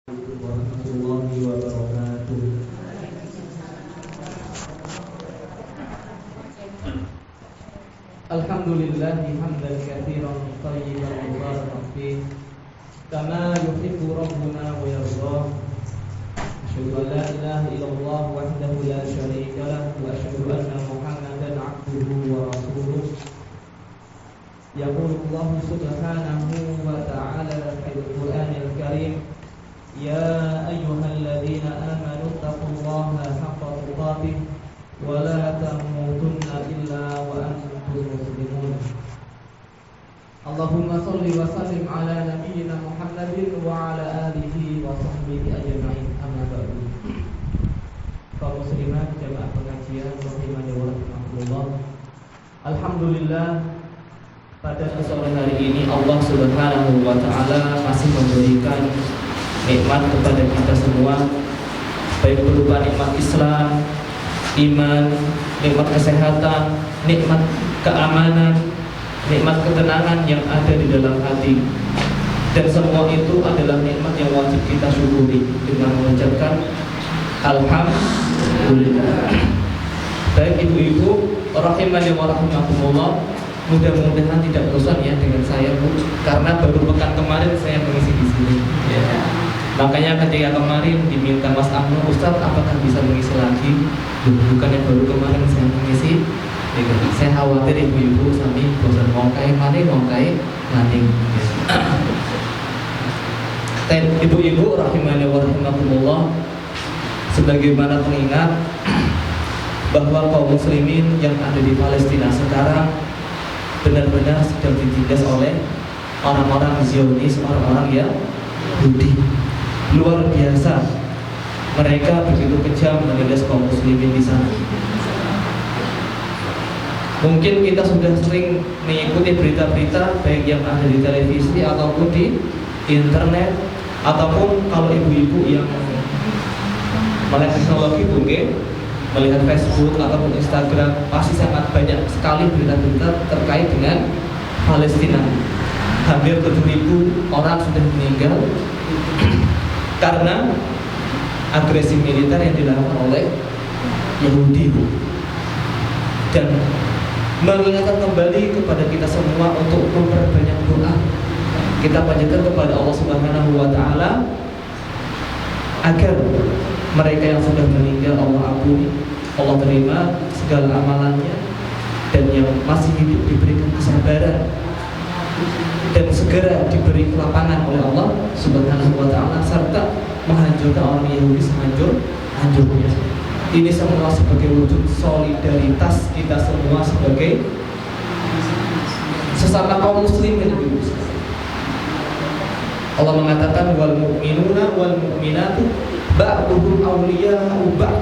Warahmatullahi wabarakatuh. Alhamdulillahi hamdan katsiran thayyiban mubarakan fih kama yuhibbu rabbuna wa yardah. Asyhadu an la ilaha illallah wahdahu la syarika lah wa asyhadu anna Muhammadan 'abduhu wa rasuluh. Yaqulu Allah subhanahu wa ta'ala fil Qur'anil Karim, ya ayyuhalladzina amanu taqullaha haqqa tuqatih wa la tamutunna illa wa antum muslimun. Allahumma shalli wa sallim ala nabiyyina Muhammadin wa ala alihi wa sahbihi ajma'in. Amma ba'du. Kaum muslimat jamaah pengajian rahimani wa rahimakumullah. Alhamdulillah, pada sore hari ini Allah Subhanahu wa taala masih memberikan nikmat kepada kita semua, baik berupa nikmat Islam, iman, nikmat kesehatan, nikmat keamanan, nikmat ketenangan yang ada di dalam hati. Dan semua itu adalah nikmat yang wajib kita syukuri dengan mengucapkan alhamdulillah. Baik ibu-ibu rahimani wa rahimakumullah, mudah-mudahan tidak bosan ya dengan saya, Bu, karena baru pekan kemarin saya mengisi di sini. Makanya ketika kemarin diminta Mas Amno, Ustaz apakah bisa mengisi lagi? Bukannya baru kemarin saya mengisi. Saya khawatir ibu-ibu sami bosan mongkai maning. Dan ibu-ibu rahimani wa rahimakumullah, sebagaimana pengingat bahwa kaum muslimin yang ada di Palestina sekarang benar-benar sedang ditindas oleh orang-orang Zionis, orang-orang Yahudi. Luar biasa, mereka begitu kejam menindas kaum muslimin di sana. Mungkin kita sudah sering mengikuti berita-berita baik yang ada di televisi ataupun di internet, ataupun kalau ibu-ibu yang melek teknologi mungkin melihat Facebook ataupun Instagram, pasti sangat banyak sekali berita-berita terkait dengan Palestina. Hampir 7.000 orang sudah meninggal karena agresi militer yang dilakukan oleh Yahudi. Dan mengingatkan kembali kepada kita semua untuk memperbanyak doa. Kita panjatkan kepada Allah Subhanahu wa taala agar mereka yang sudah meninggal Allah ampuni, Allah terima segala amalannya, dan yang masih hidup diberikan kesabaran dan segera diberi kelapangan oleh Allah Subhanahu wa taala, serta menghancurkan orang Yahudi sehancur-hancurnya. Ini semua sebagai wujud solidaritas kita semua sebagai sesama kaum muslimin. Allah mengatakan wal mu'minuna wal mu'minatu ba'duhum awliya'u ba'd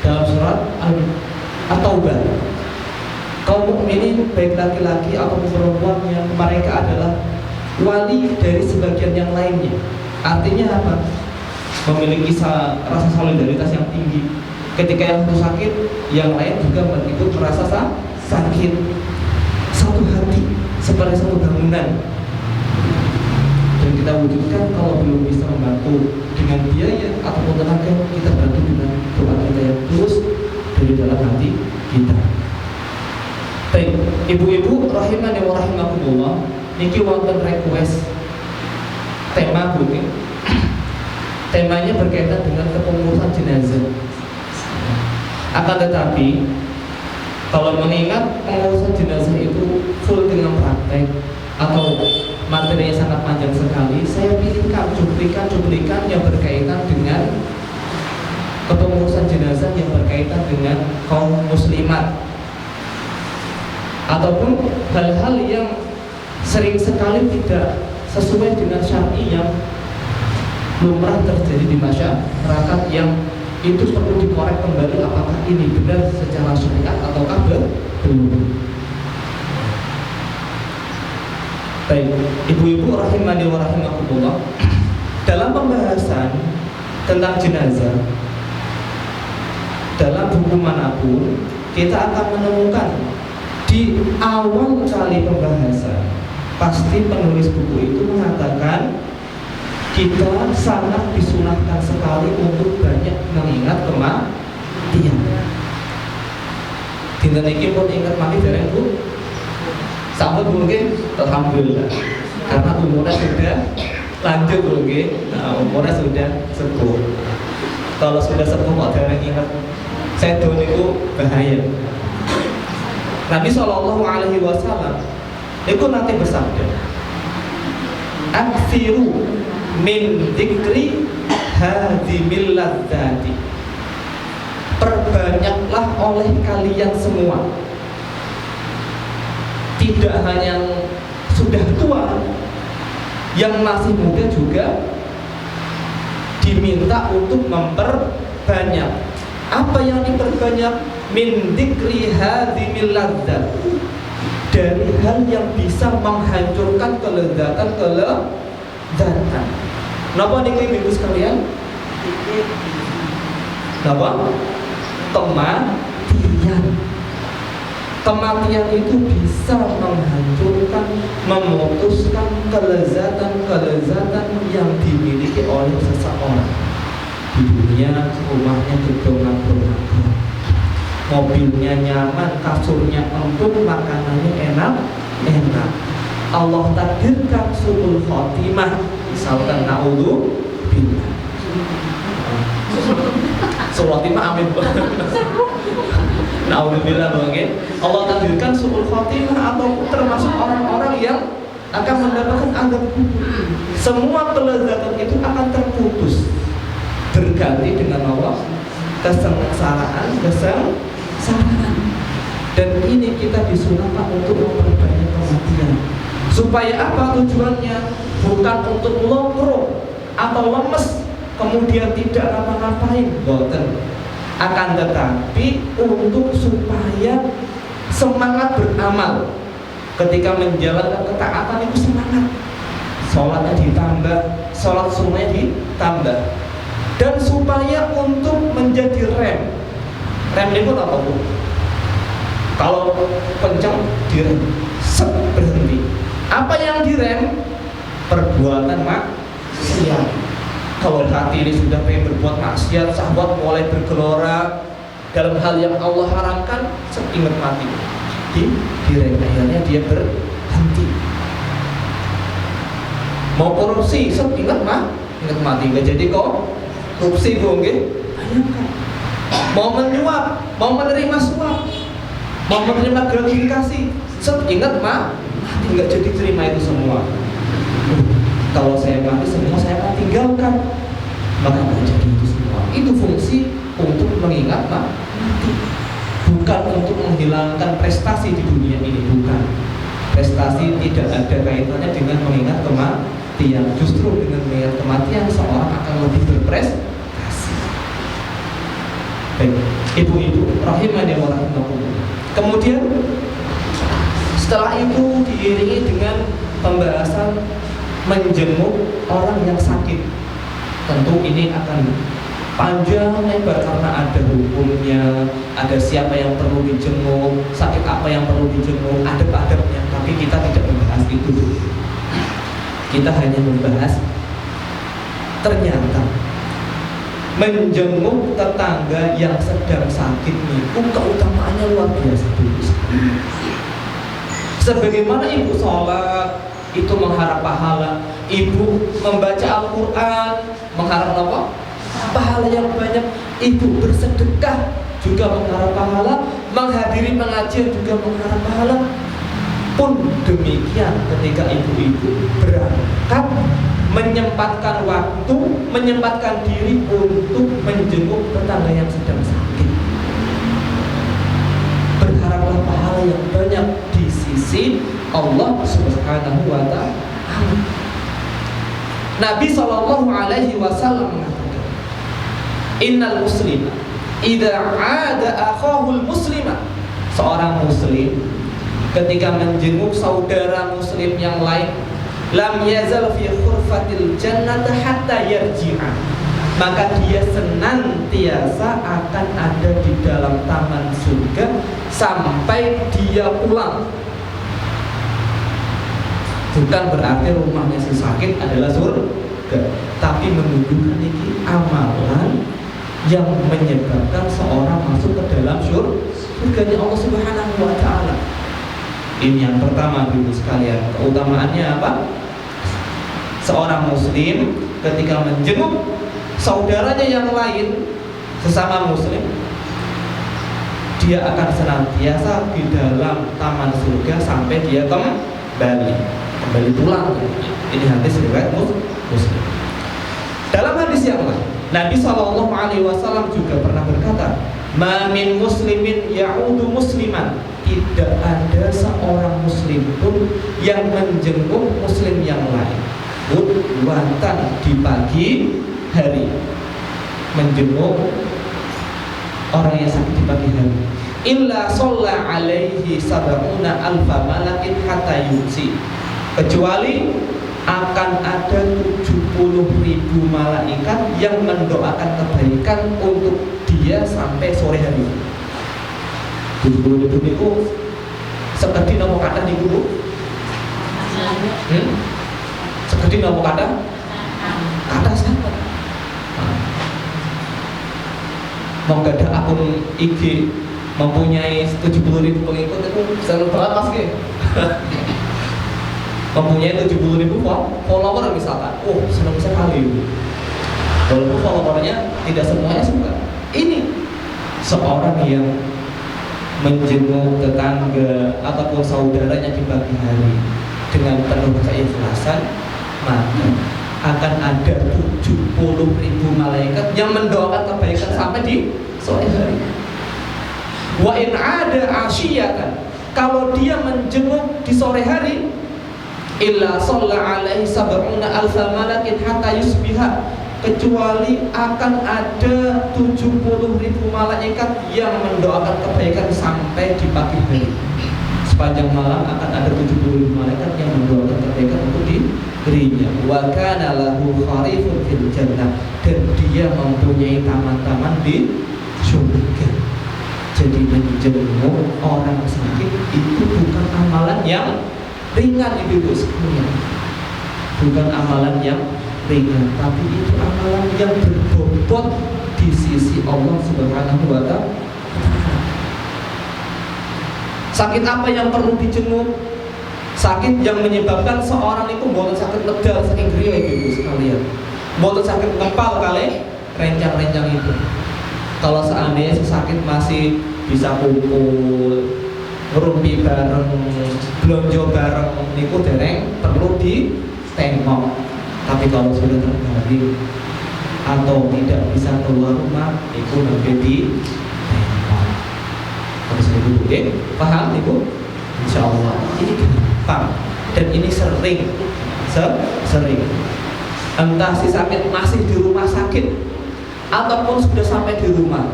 dalam surat At-Taubah. Kaum mukminin baik laki-laki ataupun perempuan yang mereka adalah wali dari sebagian yang lainnya. Artinya apa? Memiliki rasa solidaritas yang tinggi. Ketika yang satu sakit, yang lain juga ikut merasa sakit. Satu hati, seperti satu bangunan. Dan kita wujudkan, kalau belum bisa membantu dengan biaya ataupun tenaga, kita bantu dengan doa kita yang tulus dari dalam hati kita. Baik, ibu-ibu rahimani wa rahimakumullah, niki wonten request tema mungkin. Temanya berkaitan dengan kepengurusan jenazah. Akan tetapi, kalau mengingat pengurusan jenazah itu full dengan praktek atau materinya sangat panjang sekali, saya pilihkan cuplikan yang berkaitan dengan kepengurusan jenazah yang berkaitan dengan kaum muslimat, ataupun hal-hal yang sering sekali tidak sesuai dengan syar'i yang lumrah terjadi di masyarakat, yang itu perlu dikorek kembali apakah ini benar secara syariat ataukah belum. Baik, ibu-ibu rahimani wa rahimakumullah, dalam pembahasan tentang jenazah dalam buku manapun, kita akan menemukan di awal kali pembahasan pasti penulis buku itu mengatakan kita sangat disunahkan sekali untuk banyak mengingat kematian. Dinten iki pun ingat mati dereng Bu. Sampun mungkin alhamdulillah. Karena umurnya sudah lanjut mungkin. Nah, umurnya sudah sepuh. Kalau sudah sepuh kok dereng ingat sedo niku bahaya. Nabi sallallahu alaihi wasallam niku nanti bersabda, "Aksiru min dzikri hadzimil ladzati." Perbanyaklah oleh kalian semua, tidak hanya yang sudah tua, yang masih muda juga diminta untuk memperbanyak. Apa yang diperbanyak? Min dzikri hadzimil ladzat, dari hal yang bisa menghancurkan kelezatan. Napa niki Ibu sekalian? Napa? Kematian itu bisa menghancurkan, memutuskan kelezatan yang dimiliki oleh seseorang. Di dunia rumahnya gedongan-gedongan, mobilnya nyaman, kasurnya empuk, makanannya enak. Allah takdirkan suul khotimah, misalkan naudzubillah. Suul khotimah amin. Naudzubillah mungkin. Allah takdirkan suul khotimah atau termasuk orang-orang yang akan mendapatkan azab kubur. Semua kelezatan itu akan terputus, berganti dengan Allah kesengsaraan. Dan ini kita disunahkan untuk memperbanyak kematian. Supaya apa tujuannya? Bukan untuk longro atau lemes kemudian tidak ngapa-ngapain, boten. Akan tetapi untuk supaya semangat beramal. Ketika menjalankan ketaatan itu semangat. Sholatnya ditambah, sholat sunnahnya ditambah. Dan supaya untuk menjadi rem itu apa Bu? Kalau kencang direm, berhenti. Apa yang direm? Perbuatan maksiat. Kalau hati ini sudah pengen berbuat maksiat, syahwat mulai bergelora dalam hal yang Allah haramkan, ingat mati. Direm, akhirnya dia berhenti. Mau korupsi, ingat mati. Nggak jadi korupsi Bu, nggih? Bayangkan. Mau menyuap, mau menerima suap, mau menerima gratifikasi, ingat mati, nggak jadi terima itu semua. Kalau saya mati semua saya akan tinggalkan, maka nggak jadi itu semua. Itu fungsi untuk mengingat mati, bukan untuk menghilangkan prestasi di dunia ini, bukan. Prestasi tidak ada kaitannya dengan mengingat kematian. Justru dengan mengingat kematian seorang akan lebih berprestasi. Baik, ibu-ibu rahimani wa rahimakumullah. Kemudian setelah itu diiringi dengan pembahasan menjenguk orang yang sakit. Tentu ini akan panjang lebar karena ada hukumnya, ada siapa yang perlu dijenguk, sakit apa yang perlu dijenguk, adab-adabnya. Tapi kita tidak membahas itu dulu. Kita hanya membahas ternyata menjenguk tetangga yang sedang sakit itu keutamaannya luar biasa dulu. Sebagaimana ibu sholat itu mengharap pahala, ibu membaca Al-Quran mengharap apa? Pahala yang banyak. Ibu bersedekah juga mengharap pahala, menghadiri pengajian juga mengharap pahala. Pun demikian ketika ibu-ibu berangkat, menyempatkan waktu, menyempatkan diri untuk menjenguk tetangga yang sedang sakit, berharaplah pahala yang banyak di sisi Allah Subhanahu wa ta'ala. Nabi sallallahu alaihi wasallam mengatakan, "Innal muslima idza 'ada akhahul muslima." Seorang muslim ketika menjenguk saudara muslim yang lain, lam yazal fi khurfatil jannati hatta yarji'a, maka dia senantiasa akan ada di dalam taman surga sampai dia pulang. Bukan berarti rumahnya si sakit adalah surga, tapi menunjukkan ini amalan yang menyebabkan seorang masuk ke dalam surganya Allah Subhanahu wa Ta'ala. Ini yang pertama, Ibu sekalian. Keutamaannya apa? Seorang muslim ketika menjenguk saudaranya yang lain sesama muslim, dia akan senantiasa di dalam taman surga sampai dia kembali pulang. Ini hadis riwayat Muslim. Dalam hadis yang lain, Nabi SAW juga pernah berkata, "Ma min muslimin ya'udu musliman." Tidak ada seorang muslim pun yang menjenguk muslim yang lain budwatan di pagi hari, menjenguk orang yang sakit di pagi hari, illa shalla alaihi sab'una alfa malakin hatta yumsi, kecuali akan ada 70.000 malaikat yang mendoakan kebaikan untuk dia sampai sore hari. 70.000 itu sekedin nomor kata di guru, sekedin nomor kata siapa? Mau gak ada akun IG mempunyai 70.000 pengikut itu selalu banget mas ke? Mempunyai 70.000 follower misalkan, senang sekali. Walaupun followernya tidak semuanya suka. Ini seorang yang menjenguk tetangga ataupun saudaranya di pagi hari dengan penuh keikhlasan, maka akan ada 70.000 malaikat yang mendoakan kebaikan sampai di sore hari. Wa in ada asyiyatan, kalau dia menjenguk di sore hari, illa shalla alaihi sab'una alfa malakin hatta yusbiha, kecuali akan ada 70.000 malaikat yang mendoakan kebaikan sampai di pagi hari. Sepanjang malam akan ada 70.000 malaikat yang mendoakan kebaikan untuk dirinya. Wa kana lahu kharifun fil jannah, dan dia mempunyai taman-taman di surga. Jadi menjenguk orang sakit itu bukan amalan yang ringan, ibu-ibu sekalian. Bukan amalan yang ringan, tapi itu amalan yang berbobot di sisi Allah Subhanahu wa Ta'ala. Sakit apa yang perlu dijenguk? Sakit yang menyebabkan seorang itu bukan sakit medal saking griya, ibu sekalian. Bukan sakit kepal kali rencang-rencang itu. Kalau seandainya sakit masih bisa kumpul, ngerumpi bareng, belanja bareng, niku dereng perlu ditengok. Tapi kalau sudah terbaring atau tidak bisa keluar rumah, itu menjadi harus ibu paham ibu? Insya Allah ini gampang dan ini sering. Entah si sakit masih di rumah sakit ataupun sudah sampai di rumah.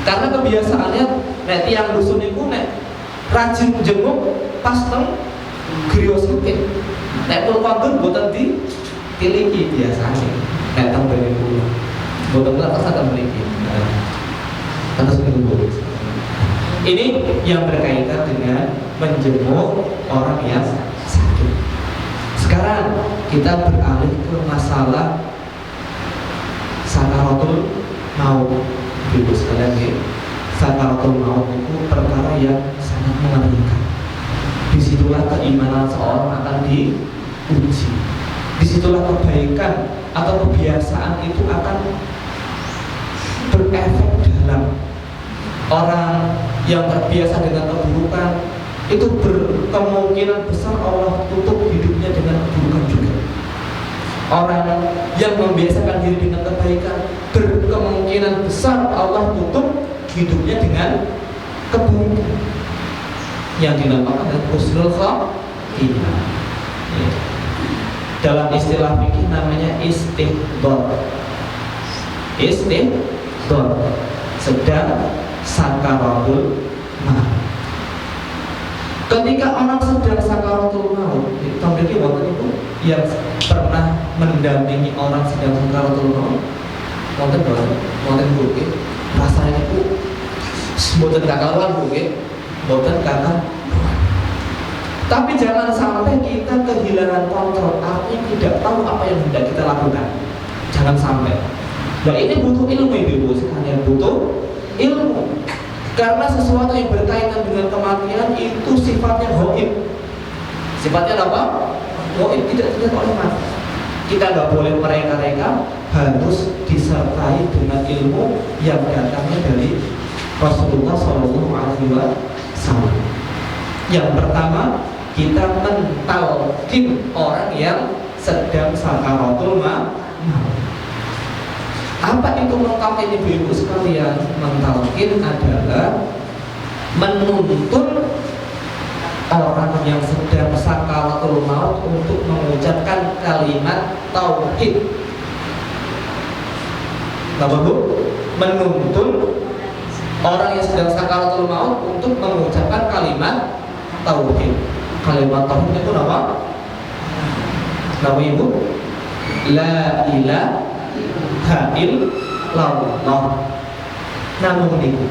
Karena kebiasaannya nek tiang dusun itu nek rajin jenguk pas teng griya sakit. Nek pun kondur boten ditiliki biasanya. Nek teng bene kula. Boten lah pas teng mriki. Terus niku. Ini yang berkaitan dengan menjenguk orang yang sakit. Sekarang kita beralih ke masalah sakaratul maut. Ibu sekalian ya, sakaratul maut itu perkara yang sangat mengerikan. Disitulah keimanan seorang akan diuji. Disitulah kebaikan atau kebiasaan itu akan berefek dalam. Orang yang terbiasa dengan keburukan itu berkemungkinan besar Allah tutup hidupnya dengan keburukan juga. Orang yang membiasakan diri dengan kebaikan berkemungkinan besar Allah tutup hidupnya dengan kebaikan yang dinamakan dengan husnul khotimah. Dalam istilah fikih namanya istidhar. Istidhar sedang sakaratul maut. Ketika orang sedang sakaratul maut, tahun ini waktu itu yang pernah mendampingi orang sedang sakaratul maut, wonten buke, rasanya itu mboten kakaruan buke, mboten kakak. Tapi jangan sampai kita kehilangan kontrol, artinya tidak tahu apa yang hendak kita lakukan. Jangan sampai. Nah ini butuh ilmu ibu sekalian, butuh ilmu. Karena sesuatu yang berkaitan dengan kematian itu sifatnya ghaib. Sifatnya apa? Ghaib, tidak dilihat oleh mata. Kita nggak boleh mereka-reka, harus disertai dengan ilmu yang datangnya dari Rasulullah SAW. Yang pertama, kita mentalkin orang yang sedang sakaratul maut. Apa itu mentalkin ibu-ibu sekalian? Mentalkin adalah menuntun orang yang sedang sakaratul maut untuk mengucapkan kalimat tauhid. Apa bu? Menuntun orang yang sedang sakaratul maut untuk mengucapkan kalimat tauhid. Kalimat tauhid itu apa? Nama ibu? La ilaha illallah. Namun niku.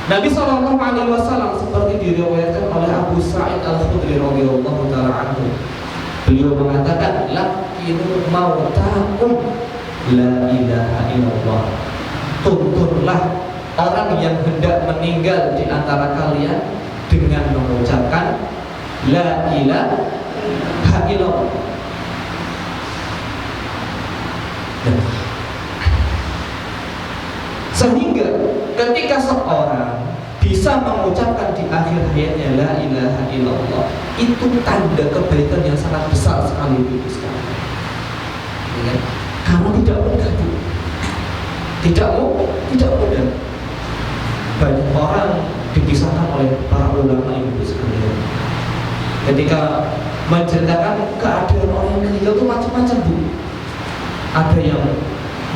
Nabi SAW seperti diriwayatkan oleh Abu Sa'id Al-Khudri radhiyallahu taala anhu. Beliau mengatakan, "Lakinu mautakum la ilaha illallah." Tuntunlah orang yang hendak meninggal di antara kalian dengan mengucapkan la ilaha illallah. Sehingga ketika seorang bisa mengucapkan di akhir hayatnya la ilaha illallah, itu tanda kebaikan yang sangat besar sekali itu sekarang. Ya, karena tidak mudah, tidak mudah. Banyak orang dipisahkan oleh para ulama ibu sekalian. Ketika menceritakan keadaan orang yang meninggal itu macam-macam bu. Ada yang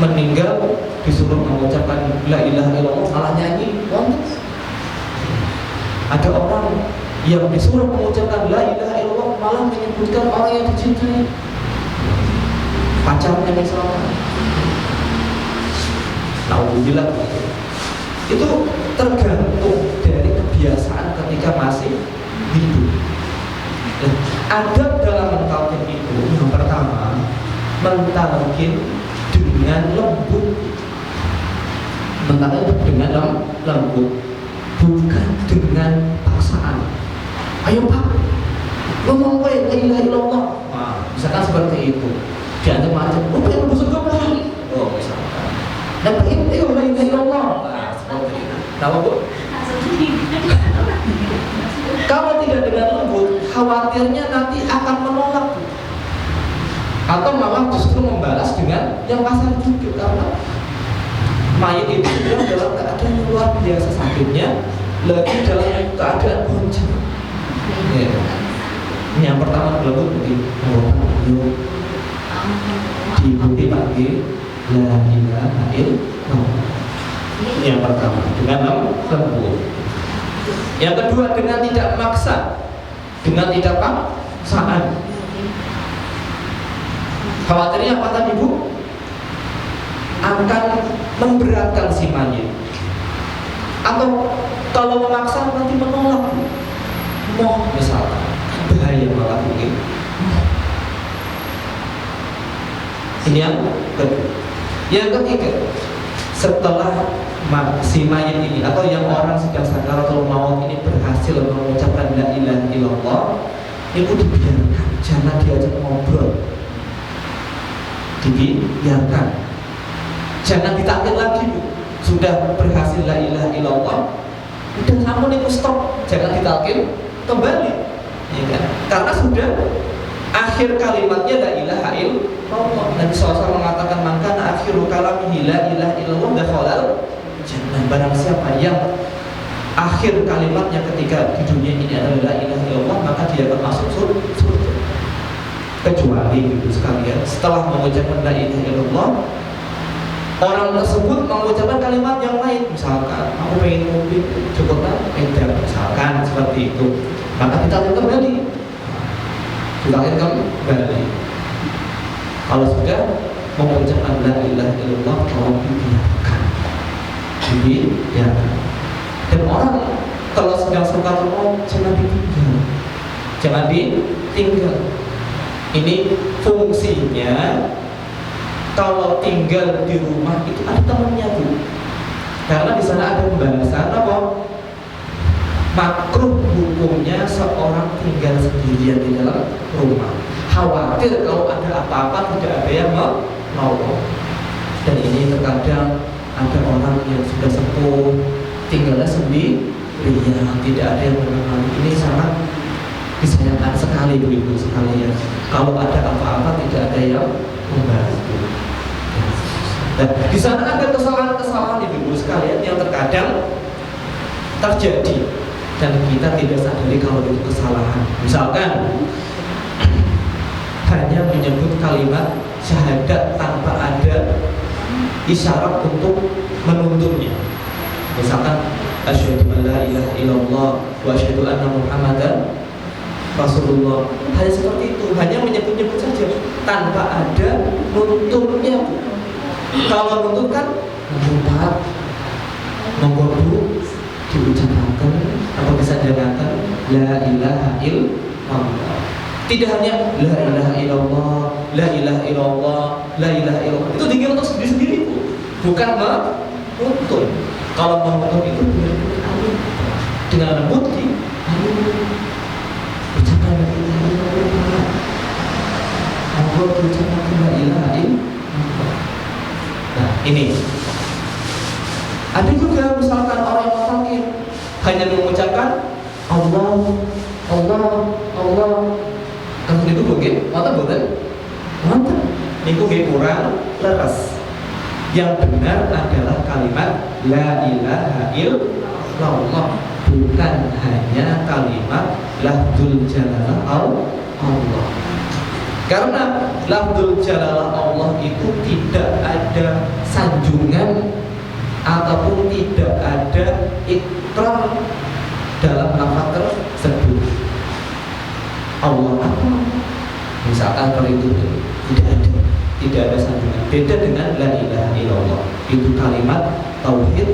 meninggal disuruh mengucapkan la ilaha illallah malah nyanyi kontes. Ada orang yang disuruh mengucapkan la ilaha illallah malah menyebutkan orang yang dicintai, pacarnya misalnya. Alhamdulillah. Itu tergantung dari kebiasaan ketika masih hidup. Adab dalam mentalkin itu yang pertama, mentalkin dengan lembut. Mentalkin dengan lembut, bukan dengan paksaan. Ayo pak, ngomong la ilaha illallah. Nah, misalkan seperti itu. Diancam macam, oh pengen busuk kamu. Oh misalkan. Dan pengen la ilaha illallah. Tahu bu? Kalau tidak dengan lembut, khawatirnya nanti akan menolak, atau malah justru membalas dengan yang kasar juga. Karena mayat itu sedang dalam keadaan yang luar biasa sakitnya, lagi dalam keadaan goncang. Ya. Ini yang pertama lembut diikuti panggil la ilaha illallah. Ini yang pertama, dengan lembut. Yang kedua, dengan tidak memaksa, dengan tidak paksaan. Khawatirnya apa tadi bu? Akan memberatkan si mayit, atau kalau memaksa nanti menolak. Mau misalkan bahaya malah mungkin. Ini yang kedua. Yang ketiga, setelah si mayit ini atau yang orang sedang sakaratul maut ini berhasil mengucapkan la ilaha illallah, itu dibiarkan, jangan diajak ngobrol, dibiarkan, jangan ditakut lagi bu. Sudah berhasil la ilaha illallah, udah namun itu stop, jangan ditakut kembali, ya kan? Karena sudah akhir kalimatnya la ilaha illallah. Nabi SAW mengatakan, maka akhiru kalamihi la ilaha illallah dakhalal jannah. Barang siapa yang akhir kalimatnya ketika di dunia ini adalah la ilaha illallah, maka dia akan masuk surga. Kecuali itu sekalian, setelah mengucapkan la ilaha illallah, orang tersebut mengucapkan kalimat yang lain, misalkan aku pengen mobil cukuplah edan, misalkan seperti itu, maka kita kembali. Kalau sudah mengucapkan la ilaha illallah, tolong dibiarkan. Dan orang Kalau sedang sholat jangan ditinggal. Jangan ditinggal. Ini fungsinya kalau tinggal di rumah itu ada temannya tuh. Karena di sana ada pembahasan apa? Makruh hukumnya seorang tinggal sendirian di dalam rumah. Khawatir kalau ada apa-apa tidak ada yang menolong. Dan ini terkadang ada orang yang sudah sepuh tinggalnya sendirian, tidak ada yang menemani. Ini sangat disayangkan sekali ibu-ibu sekalian. Kalau ada apa-apa tidak ada yang membantu. Nah, di sana ada kesalahan-kesalahan ibu-ibu sekalian yang terkadang terjadi dan kita tidak sadari kalau itu kesalahan. Misalkan hanya menyebut kalimat syahadat tanpa ada isyarat untuk menuntunnya. Misalkan asyhadu an la ilaha illallah wa asyhadu anna muhammadan rasulullah. Hanya seperti itu, hanya menyebut-nyebut saja tanpa ada nuntunnya. Kalau nuntun kan membuat mengkodu diucapkan atau disandarkan la ilaha illallah. Tidak hanya la ilaha illallah, la ilaha illallah, la ilaha illallah. Itu dikira untuk sendiri-sendiri, bukan menuntun. Kalau menuntun itu dengan lembut ucapan la ilaha illallah. Monggo ucapan la ilaha illallah. Nah, ini ada juga misalkan orang yang sakit hanya mengucapkan Allah, Allah, Allah. Kamu itu mungkin, mata bukan? Mata. Niku kurang leres. Yang benar adalah kalimat la ilaha illallah, bukan hanya kalimat lafzul jalalah Allah. Karena lafzul jalalah Allah itu tidak ada sanjungan ataupun tidak ada ikrar dalam lafaz tersebut. Allah apa? Misalkan itu tidak ada sanjungan. Beda dengan la ilaha illallah. Itu kalimat tauhid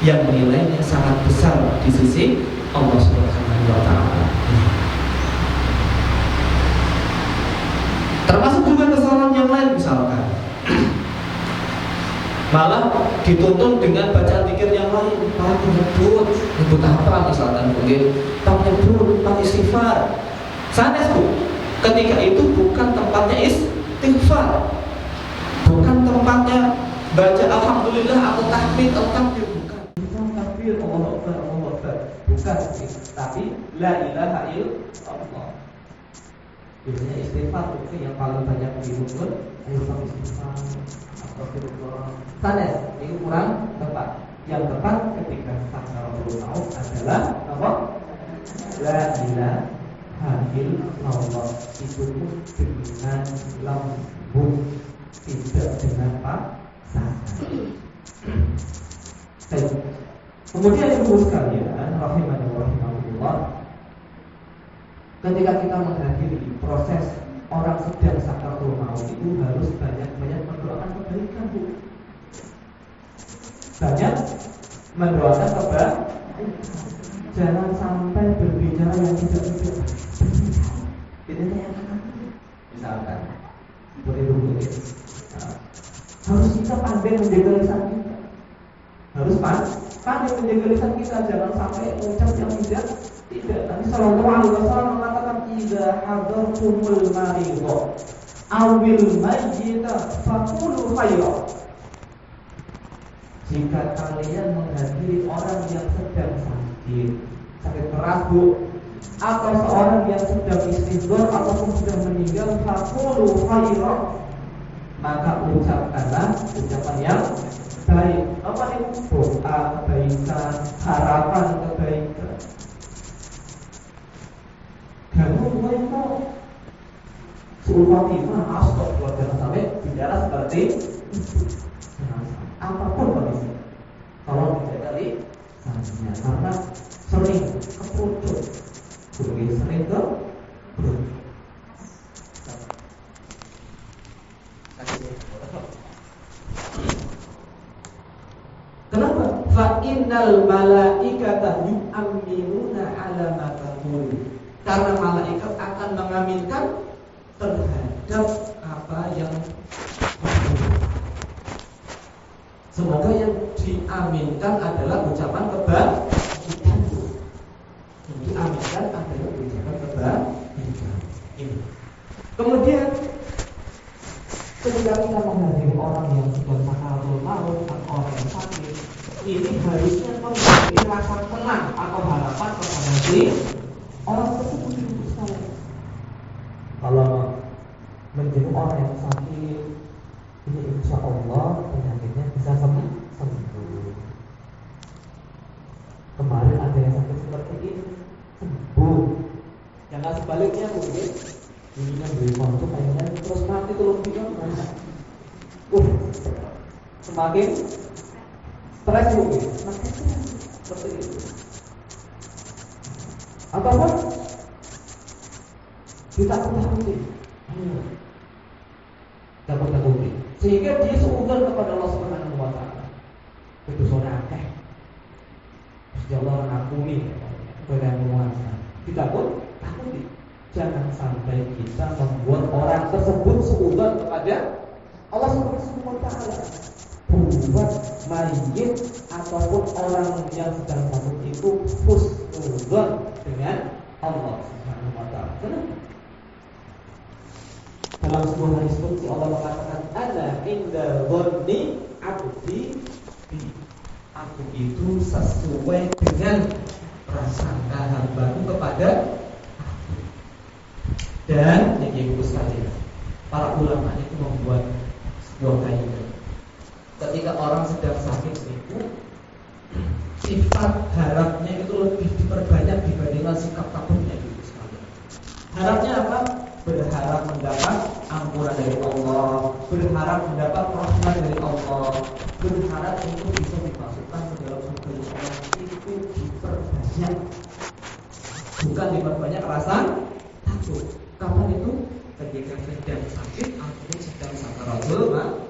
yang nilainya sangat besar di sisi Allah Subhanahu wa taala. Termasuk juga kesalahan yang lain, misalkan malah dituntun dengan bacaan zikir yang lain. Pak nyebut apa misalkan mungkin Pak nyebut Pak istighfar. Sanes bu, ketika itu bukan tempatnya istighfar, bukan tempatnya baca alhamdulillah atau tahmid atau takbir, bukan. Bukan takbir Allah Akbar, bukan. Tapi la ilaha illallah. Biasanya istighfar itu yang paling banyak diukur. Ayo Pak istighfar. Sanes, ini kurang tepat. Yang tepat ketika Rasulullah adalah apa? La ilaha illallah. Itu pun dengan lembut, tidak dengan paksaan. Kemudian ibu sekalian, rahimahullah, ketika kita menghadiri proses orang sedang sakaratul maut itu harus banyak-banyak mendoakan kebaikan, Bu. Banyak mendoakan kebaikan. Jangan sampai berbicara yang tidak. Ini yang misalkan boleh. Harus kita pandai menjaga lisan kita. Harus pandai menjaga lisan kita, jangan sampai ucap yang tidak. Nabi sallallahu alaihi wasallam mengatakan idza hadartumul maridha awil mayyita faqulu khairan. Jika kalian menghadiri orang yang sedang sakit keras, Bu, atau seorang yang sedang istighfar ataupun sudah meninggal, faqulu khairan, maka ucapkanlah ucapan yang baik. Apa itu? Doa kebaikan, harapan kebaikan. Kalau mereka Sulfatimah astagfirullah, jangan sampai bicara seperti apapun kondisi. Tolong dijaga lisannya, karena sering kepucuk, sering ke kenapa? Fa innal malaikata yu'minuna 'ala ma taqul. Karena malaikat akan mengaminkan terhadap apa yang semoga yang diaminkan adalah ucapan kebaikan. Yang diaminkan adalah ucapan kebaikan. Ini. Kemudian ketika kita menghadiri orang yang sedang sakaratul maut atau orang yang sakit, ini harusnya memberi rasa tenang atau harapan kepada si orang tersebut itu sekali. Kalau menjenguk orang yang sakit, ini insya Allah penyakitnya bisa sembuh. Kemarin ada yang sakit seperti ini, sembuh. Jangan sebaliknya mungkin ininya beli kontuk akhirnya terus mati tulung tiga mana? Semakin stres mungkin, semakin seperti itu. Ataupun kita takuti, sehingga dia seudon kepada Allah Subhanahu Wa Taala. Itu soalnya akeh. Mesti Allah mengampuni kepada yang menguasa. Kita pun takuti. Jangan sampai kita membuat orang tersebut seudon kepada Allah Subhanahu Wa Taala. Buat mayit ataupun orang yang sedang sakit itu husnuzon dengan Allah Subhanahu Wa Taala. Kenapa? Dalam sebuah hadis qudsi Allah mengatakan, "Ana inda dhanni 'abdi bi." Aku itu sesuai dengan prasangka hambaku kepada aku. Dan yang ibu sekalian, para ulama itu membuat sebuah kaidah. Ketika orang sedang sakit itu, sifat harapnya itu lebih diperbanyak dibandingkan sikap takutnya ibu sekalian. Harapnya apa? Berharap mendapat ampunan dari Allah, berharap mendapat rahmat dari Allah, berharap untuk bisa dimasukkan ke dalam surga Allah. Itu diperbanyak, bukan diperbanyak rasa takut. Kapan itu? Ketika sedang sakit ataupun sedang sakaratul maut.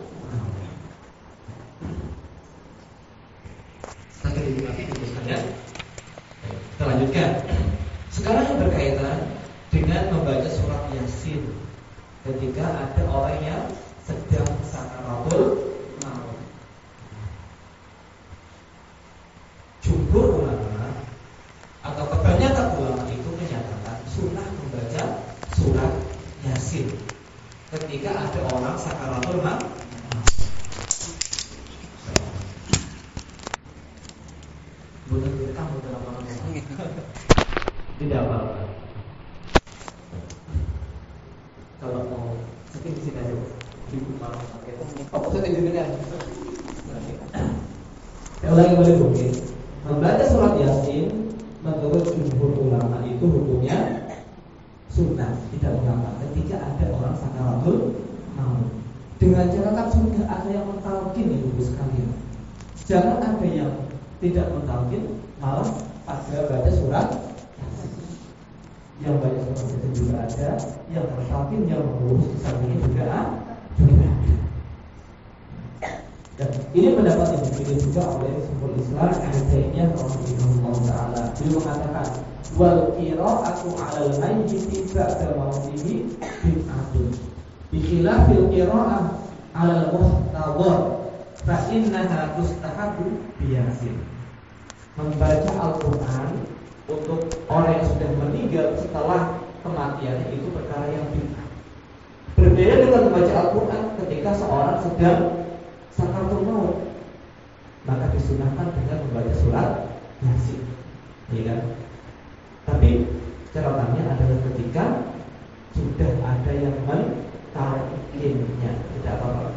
Sakit itu mati teruskan ya. Kita lanjutkan. Sekarang yang berkaitan dengan membaca surat Yasin ketika ada orang yang sedang sakaratul maut. Jumhur ulama atau kebanyakan ulama itu menyatakan sunnah membaca surat Yasin ketika ada orang sakaratul maut. Bukan direkam, bukan apa-apa. Tidak apa-apa. Kalau mau setting di sini aja, ibu malam pakai. Oh, setting di sini aja. Saya ulangi kembali mungkin. Membaca surat Yasin menurut jumhur ulama itu hukumnya sunnah, tidak mengapa ketika ada orang sakaratul maut. Dengan catatan sudah ada yang mentalkin ibu sekalian. Jangan ada yang tidak mentalkin, malah pada baca surat Yasin. Yang baca surat Yasin juga ada, yang mentalkin, yang mengurus di sampingnya juga ada. Dan ini pendapat yang dipilih juga oleh Syekhul Islam Al-Taimiyah rahimahullah taala. Beliau mengatakan, wal qira'atu 'alal mayyiti ba'da mautihi bid'atun. Bikhilafil qira'ah 'alal muhtadhar fa innaha tustahabu biyasin. Membaca Al-Qur'an untuk orang yang sudah meninggal setelah kematiannya itu perkara yang bid'ah. Berbeda dengan membaca Al-Qur'an ketika seorang sedang sakaratul maut, maka disunahkan dengan membaca surat Yasin, ya kan? Tapi catatannya adalah ketika sudah ada yang mentalkinnya, tidak apa-apa.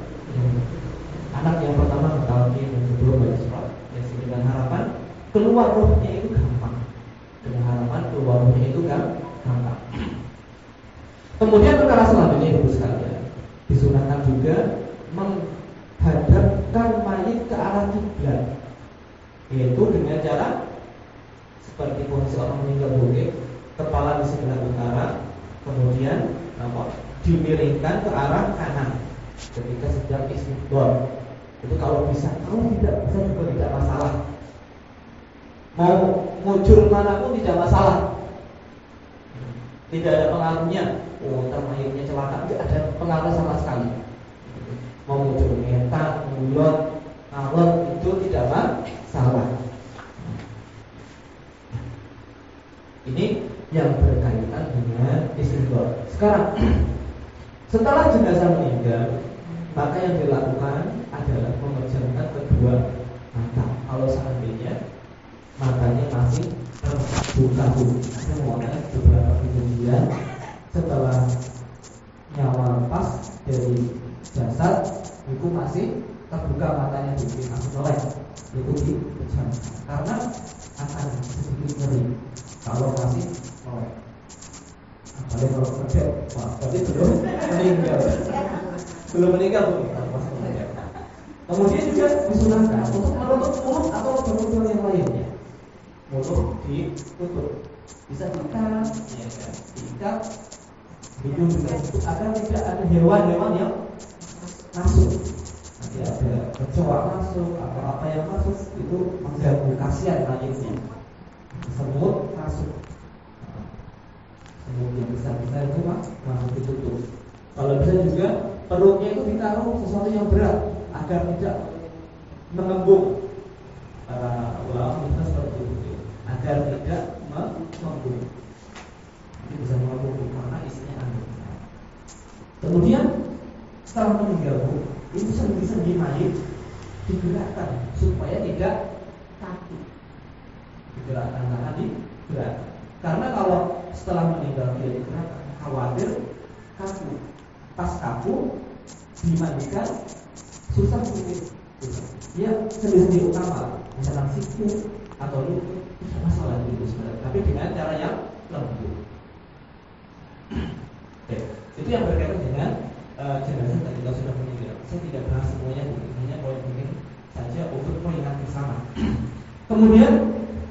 Anak yang pertama mentalkin, yang kedua baca surat Yasin dengan harapan keluar rohnya itu gampang. Dengan harapan keluar rohnya itu gampang. Kemudian perkara selanjutnya ibu sekalian, disunahkan juga menghadapkan mayit ke arah kiblat, yaitu dengan cara seperti posisi orang meninggal bukit, kepala di sebelah utara, kemudian dimiringkan ke arah kanan ketika sedang istighfar. Itu kalau bisa, kalau tidak bisa juga tidak masalah. mau mujur manapun tidak masalah, tidak ada pengaruhnya. Oh, mayitnya celaka, tidak ada pengaruh sama sekali. Mau mujur ngetak, ngulon, ngawur itu tidak masalah. Ini yang berkaitan dengan istighfar. Sekarang setelah jenazah meninggal, maka yang dilakukan adalah memejamkan kedua mata. Kalau seandainya matanya masih terbuka, semuanya beberapa kejadian setelah nyawa lepas dari jasad itu masih terbuka matanya di melek, itu dipejamkan karena akan sedikit nyeri kalau masih melek. Apalagi kalau kerja, wah, tapi belum meninggal. Belum meninggal. Kemudian juga disunahkan untuk menutup mulut atau penutup yang lainnya. Mulut ditutup, bisa diikat, ya kan? Diikat, hidung juga tutup agar tidak ada hewan-hewan yang masuk. Nanti ada kecoa masuk atau apa yang masuk itu mengganggu, kasihan mayitnya. Semut masuk. Kemudian bisa itu masuk ditutup. Kalau bisa juga perutnya itu ditaruh sesuatu yang berat agar tidak mengembung. Para ulama kita seperti itu agar tidak mengembung. Jadi bisa mengembung karena isinya angin. Kemudian setelah meninggal itu sendi-sendi mayit digerakkan supaya tidak kaku. Digerakkan karena digerakkan. Karena kalau setelah meninggal dia digerakkan, khawatir kaku. Pas kaku dimandikan susah sedikit. Ya sendi-sendi utama, misalnya sikut atau lutut, tidak masalah itu sebenarnya. Tapi dengan cara yang lembut. Oke, itu yang berkaitan dengan jenazah tadi kalau sudah meninggal. Saya tidak bahas semuanya, hanya poin-poin saja untuk mengingat bersama. Kemudian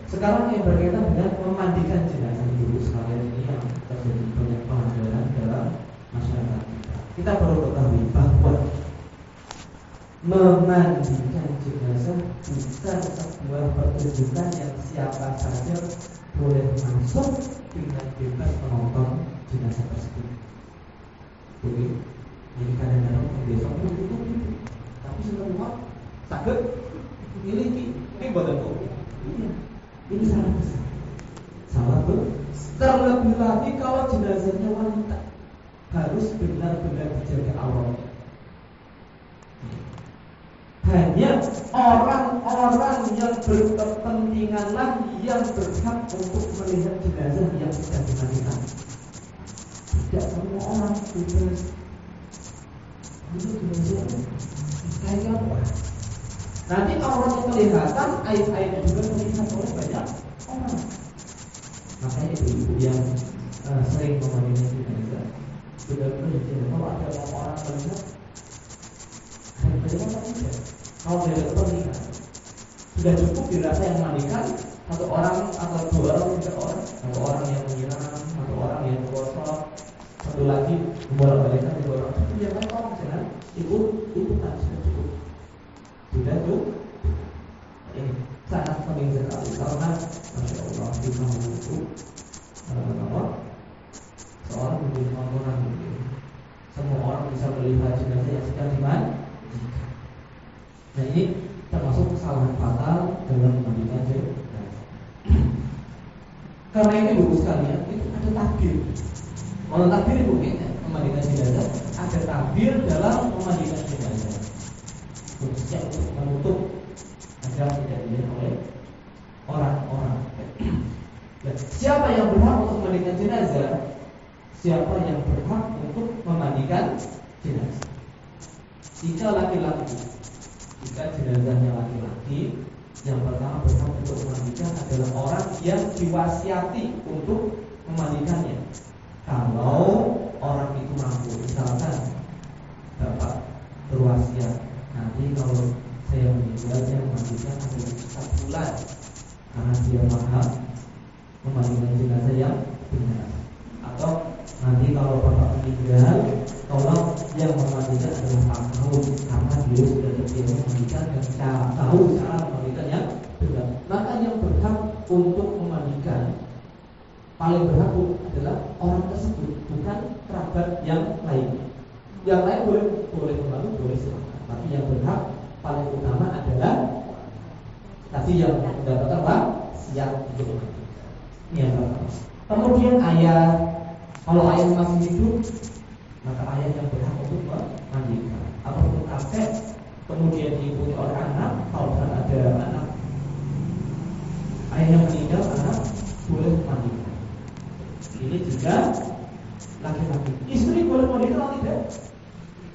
sekarang yang berkaitan dengan memandikan jenazah dulu sekalian ini yang terjadi banyak pelanggaran dalam masyarakat kita. Kita perlu ketahui bahwa memandikan jenazah bukan sebuah pertunjukan yang siapa saja boleh masuk dengan bebas menonton jenazah tersebut. Oke, jadi kadang-kadang besok itu, tapi semua sakit miliki badan tubuh. Ini salah besar. Salah besar. Terlebih lagi kalau jenazahnya wanita, harus benar-benar dijaga auratnya. Hanya orang-orang yang berkepentinganlah yang berhak untuk melihat jenazah yang sudah dimandikan. Tidak semua orang bebas. Itu jenazah saya nanti auratnya kelihatan, aib-aibnya juga terlihat oleh banyak orang. Makanya ibu-ibu yang sering memandikan jenazah benar-benar kalau ada orang melihat, kalau tidak kepentingan sudah cukup dirasa yang memandikan satu orang atau dua orang, tiga orang, satu orang yang menyiram, satu orang yang menggosok, satu lagi membolak-balikkan tiga orang. Itu yang lain orang jangan itu kan sudah cukup. Sudah cukup. Ini sangat penting sekali karena Masya Allah bisa membentuk seorang menjadi tontonan. Semua orang bisa melihat jenazah yang sedang dimandikan. Nah ini termasuk kesalahan fatal dalam memandikan jenazah. Karena ini ibu sekalian itu ada takbir. Kalau takbir ibu memandikan jenazah, ada takbir dalam memandikan jenazah. Khususnya untuk menutup agar tidak dilihat oleh orang-orang. Dan siapa yang berhak untuk memandikan jenazah? Siapa yang berhak untuk memandikan jenazah? Jika laki-laki, jika jenazahnya laki-laki, yang pertama berhak untuk memandikan adalah orang yang diwasiati untuk memandikannya. Kalau orang itu mampu, misalkan bapak berwasiat, nanti kalau saya meninggalnya memandikan adalah 4 bulan, karena dia paham memandikan jenazah yang benar. Atau nanti kalau bapak meninggal, tolong yang memandikan adalah Pak Tahu, karena dia sudah terbiasa memandikan dan tahu cara memandikan yang benar. Maka yang berhak paling berhak adalah orang tersebut, bukan kerabat yang lain. Yang lain boleh membantu, boleh silakan. Tapi yang berhak paling utama adalah tadi yang mendapatkan wasiat untuk mati. Ini yang pertama. Kemudian ayah, kalau ayah masih hidup, maka ayah yang berhak untuk memandikan. Apapun kakek, kemudian diikuti oleh anak, kalau ada anak ayah yang meninggal, anak boleh memandikan. Ini juga laki-laki. Istri boleh memandikan atau tidak?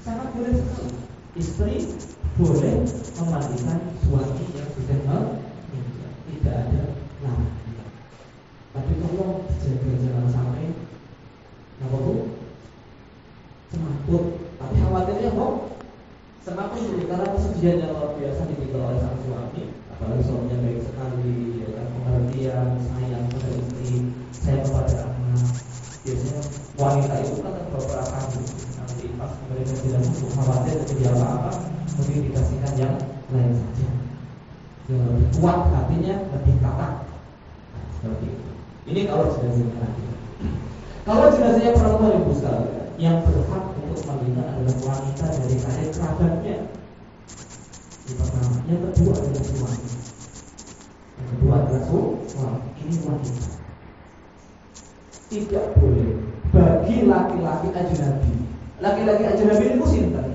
Sangat boleh sekali. Istri boleh memandikan suami yang sudah meninggal. Tidak ada larangan. Tapi tolong jaga jangan sampai apa tuh semaput. Tapi khawatirnya kok semakin dulu karena kesedihan yang luar biasa ditinggal oleh sang suami, apalagi suaminya baik sekali, ya kan, pengertian, sayang pada istri, sayang kepada anak. Biasanya wanita itu kan beberapa kali nanti pas mereka tidak mampu, khawatir terjadi apa-apa, mungkin dikasihkan yang lain saja, yang lebih kuat hatinya, lebih kalah. Nah, seperti itu. Ini kalau jenazahnya laki. Kalau jenazahnya perempuan, ibu sekalian, yang berhak untuk memandikan adalah wanita dari karib kerabatnya. Yang pertama, yang kedua adalah suami. Yang kedua adalah suami. Ini wanita. Tidak boleh bagi laki-laki ajnabi. Laki-laki ajnabi itu sinten?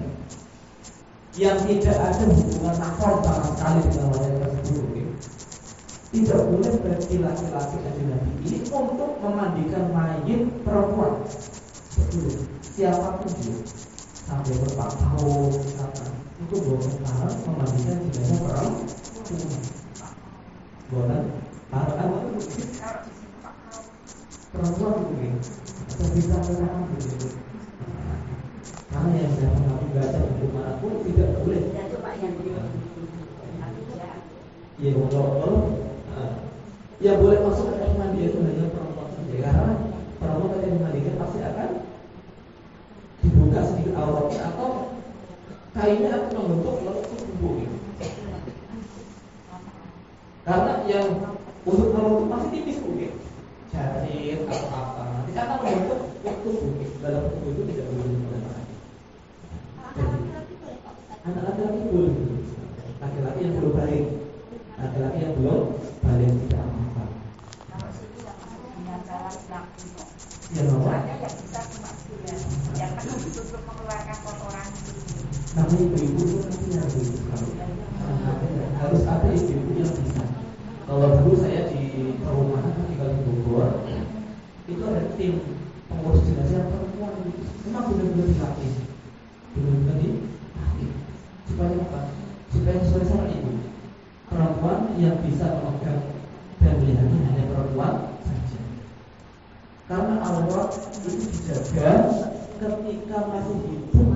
Yang tidak ada hubungan akor sama sekali dengan wanita tersebut. Tidak boleh bagi laki-laki ajnabi ini untuk memandikan mayit perempuan. Betul. Siapapun dia, sampai berapa tahun, itu boleh larang memandikan jenazah perempuan. Boleh larang perempuan begini, atau bisa perempuan begitu. Karena yang saya mengalami baca buku manapun tidak boleh. Iya, kalau yang boleh masuk ke kamar mandi itu hanya perempuan saja. Karena perempuan ketika dimandikan pasti akan dibuka sedikit auratnya atau kainnya akan membentuk lalu tubuh. Karena yang untuk menutup masih tipis mungkin, jahit atau apa, nanti akan membentuk tubuh. Dalam tubuh itu tidak boleh dimandikan. Anak laki-laki boleh, laki-laki yang belum balik, laki-laki yang belum balik tidak apa-apa. Ya, yang bisa cuma yang penuh untuk mengeluarkan kotoran. Namanya ibu-ibu itu nanti harus ada ibu-ibu yang bisa. Kalau dulu saya di perumahan tinggal di Bogor, itu ada tim pengurus jenazah perempuan. Memang benar-benar dilatih, benar-benar dilatih. Supaya apa? Supaya sesuai sama ibu. Perempuan yang bisa memegang dan melihatnya hanya perempuan saja. Karena aurat itu dijaga ketika masih hidup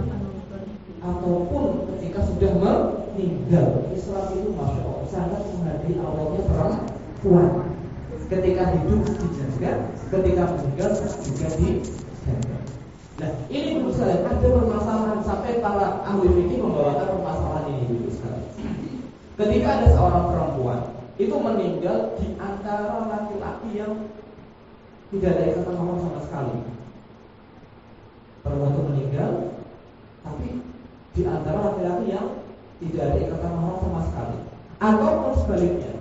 ataupun ketika sudah meninggal. Islam itu masya Allah sangat menghargai auratnya perempuan. Ketika hidup dijaga, ketika meninggal juga dijaga. Nah, ini menurut saya ada permasalahan sampai para ahli fikih membawakan permasalahan ini dulu sekali. Ketika ada seorang perempuan itu meninggal di antara laki-laki yang tidak ada ikatan mahram sama sekali. Perempuan itu meninggal, tapi di antara laki-laki yang tidak ada ikatan mahram sama sekali. Ataupun sebaliknya,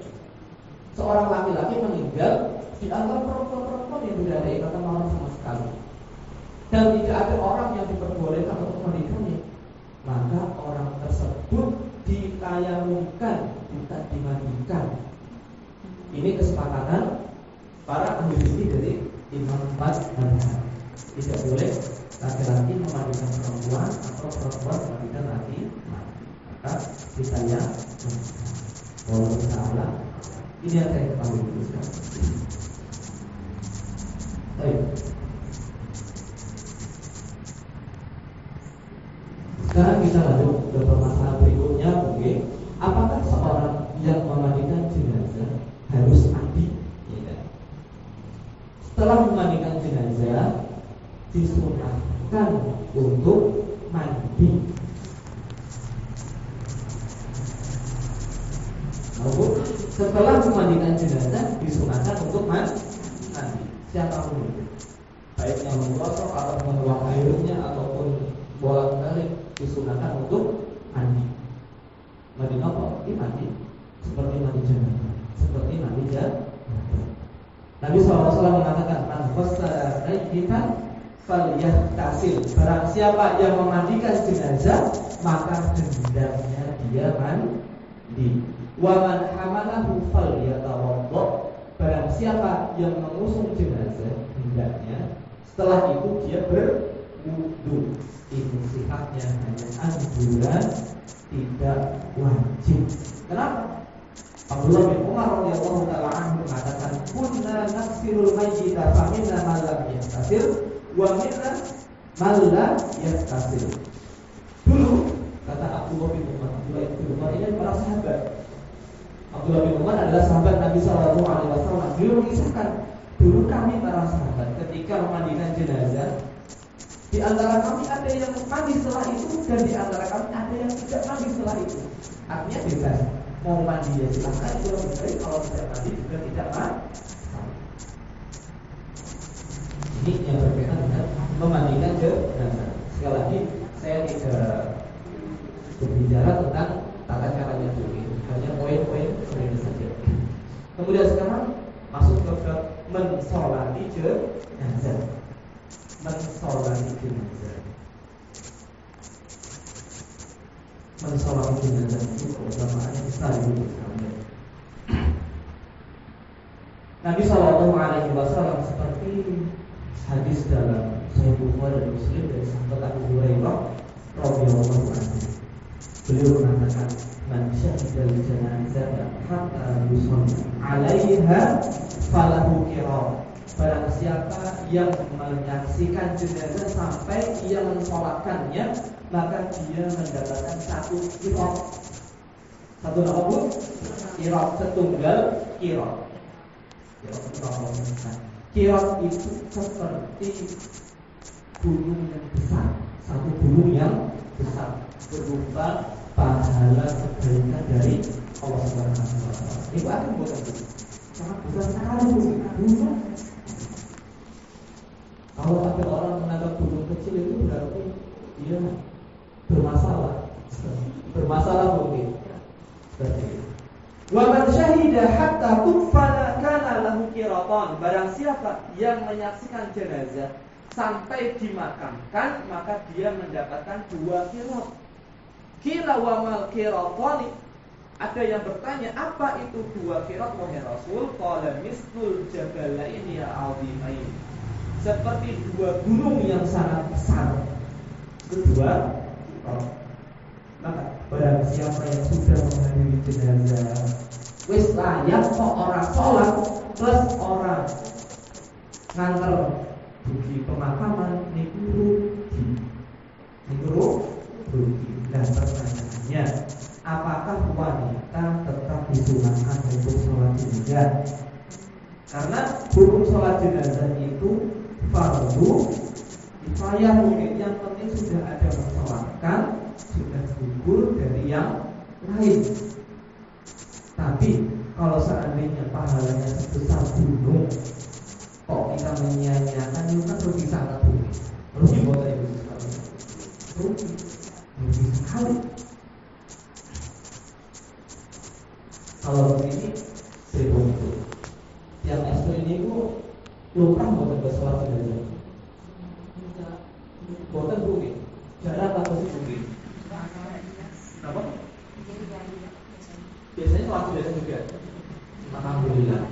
seorang laki-laki meninggal di antara perempuan-perempuan yang tidak ada ikatan mahram sama sekali. Dan tidak ada orang yang diperbolehkan untuk menikahnya. Maka orang tersebut ditayamumkan, bukan dimandikan. Ini kesepakatan para ahli fikih dari Imam Mazhab. Tidak boleh laki-laki memandikan perempuan atau perempuan memandikan laki. Maka ditayamumkan. Wallahu ta'ala. Ini yang saya ketahui dulu sekarang. Baik. Sekarang kita lanjut ke permasalahan berikutnya, mungkin apakah seorang yang memandikan jenazah harus mandi? Ya. Setelah memandikan jenazah, disunahkan untuk mandi. Setelah memandikan jenazah, disunahkan untuk mandi. Siapa seperti mandi janabah, seperti mandi janabah. Nabi SAW mengatakan, "Man ghassala mayyitan falyahtasil." Barang siapa yang memandikan jenazah, maka hendaknya dia mandi. Wa man hamalahu falyatawadda. Barang siapa yang mengusung jenazah, hendaknya setelah itu dia berwudu. Ini sifatnya hanya anjuran, tidak wajib. Kenapa? Abdullah bin Umar radhiyallahu taala anhu mengatakan, "Kunna naghsilul mayyita fa minna man lam yahtasil wa minna man la yahtasil." Dulu kata Abdullah bin Umar ini para sahabat. Abdullah bin Umar adalah sahabat Nabi sallallahu alaihi wasallam. Beliau mengisahkan, dulu kami para sahabat ketika memandikan jenazah, di antara kami ada yang mandi setelah itu dan di antara kami ada yang tidak mandi setelah itu. Artinya bebas. Mau mandi ya silakan, itu lebih baik. Kalau tidak mandi juga tidak mandi. Ini yang berkaitan dengan memandikan jenazah. Sekali lagi saya tidak berbicara tentang tata caranya dulu, hanya poin-poin ini saja. Kemudian sekarang masuk ke bab mensolati jenazah. Mensolati jenazah. Mensolati jenazah itu keutamaannya besar itu sekali. Nabi SAW seperti hadis dalam Sahih Bukhari dan Muslim dari sahabat Abu Hurairah radhiyallahu anhu. Beliau mengatakan, "Man syahida al-janazah hatta yusalli 'alaiha falahu qiram." Barang siapa yang menyaksikan jenazah sampai ia mensolatkannya, maka dia mendapatkan satu qiram. Satu apa bu? Qiram, setunggal qiram. Qiram itu seperti gunung yang besar, satu gunung yang besar, berupa pahala kebaikan dari Allah Subhanahu wa taala. Itu akan bukan sangat besar sekali gunung. Kalau ada orang menganggap gunung kecil itu berarti dia bermasalah. Bermasalah mungkin. Seperti itu. Wa man syahida hatta tufana kana lahu qiratan. Barang siapa yang menyaksikan jenazah sampai dimakamkan, maka dia mendapatkan 2 qirat. Qila wa mal qiratani. Ada yang bertanya, apa itu 2 qirat wahai Rasul? Qala mislul jabalaini al-'azimain. Seperti 2 gunung yang sangat besar. Kedua, maka barang siapa yang sudah menghadiri jenazah, wis layak kok orang sholat plus orang nganter di pemakaman niku rugi. Dan pertanyaannya, apakah wanita tetap disunahkan untuk sholat jenazah? Karena hukum sholat jenazah itu fardu kifayah, mungkin yang penting sudah ada mensolatkan, sudah gugur dari yang lain. Tapi kalau seandainya pahalanya sebesar gunung, kok kita menyia-nyiakan, itu kan rugi sangat rugi. Rugi buat ibu sekali. Rugi sekali. Kalau begini, seribu itu. Yang ekstrim ini itu lupa buatan bersolat jenazah. Buatan rugi. Jarang atau sih rugi. Kenapa? Biasanya sholat jenazah juga. Alhamdulillah.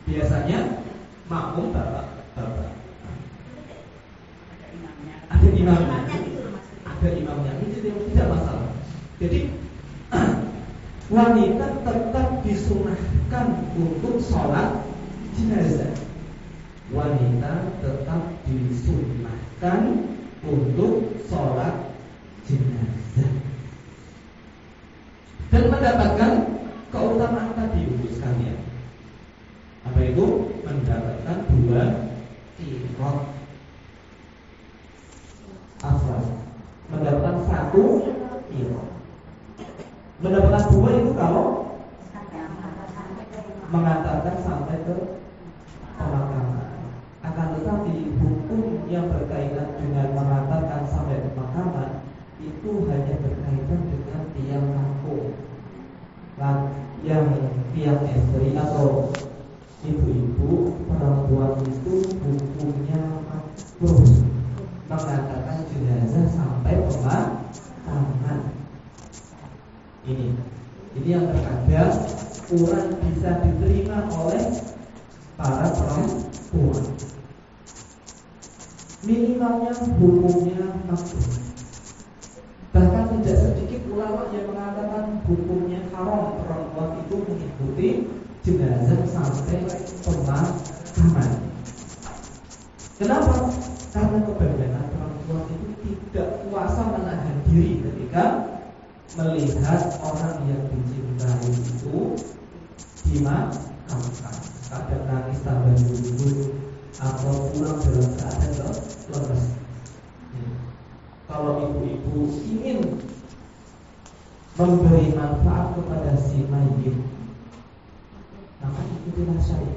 Biasanya makmum bapak. Ada imamnya. Ini tidak masalah. Jadi wanita tetap disunahkan untuk sholat jenazah. Wanita tetap disunahkan untuk sholat jenazah dan mendapatkan keutamaan tadi untuk sekalian. Apa itu? Mendapatkan 2 qirat. Afwan. Mendapatkan 1 qirat. Mendapatkan 2 itu kalau mengantarkan sampai ke pemakaman. Akan tetapi hukum yang berkaitan dengan mengantarkan sampai pemakaman itu hanya berkaitan dengan tiang kampung, yang tiang istri atau ibu-ibu perempuan itu hukumnya makruh mengatakan jenazah sampai pemakaman. Ini yang terkadang kurang bisa diterima oleh para perempuan. Minimalnya hukumnya makruh. Bahkan tidak sedikit ulama yang mengatakan hukumnya haram perempuan itu mengikuti jenazah sampai pemakaman. Kenapa? Karena kebanyakan perempuan itu tidak kuasa menahan diri ketika melihat orang yang dicintai itu dimakamkan. Kadang nangis tambah dulu atau pulang dalam keadaan lemes. Kalau ibu-ibu ingin memberi manfaat kepada si mayit, maka ikutilah saya.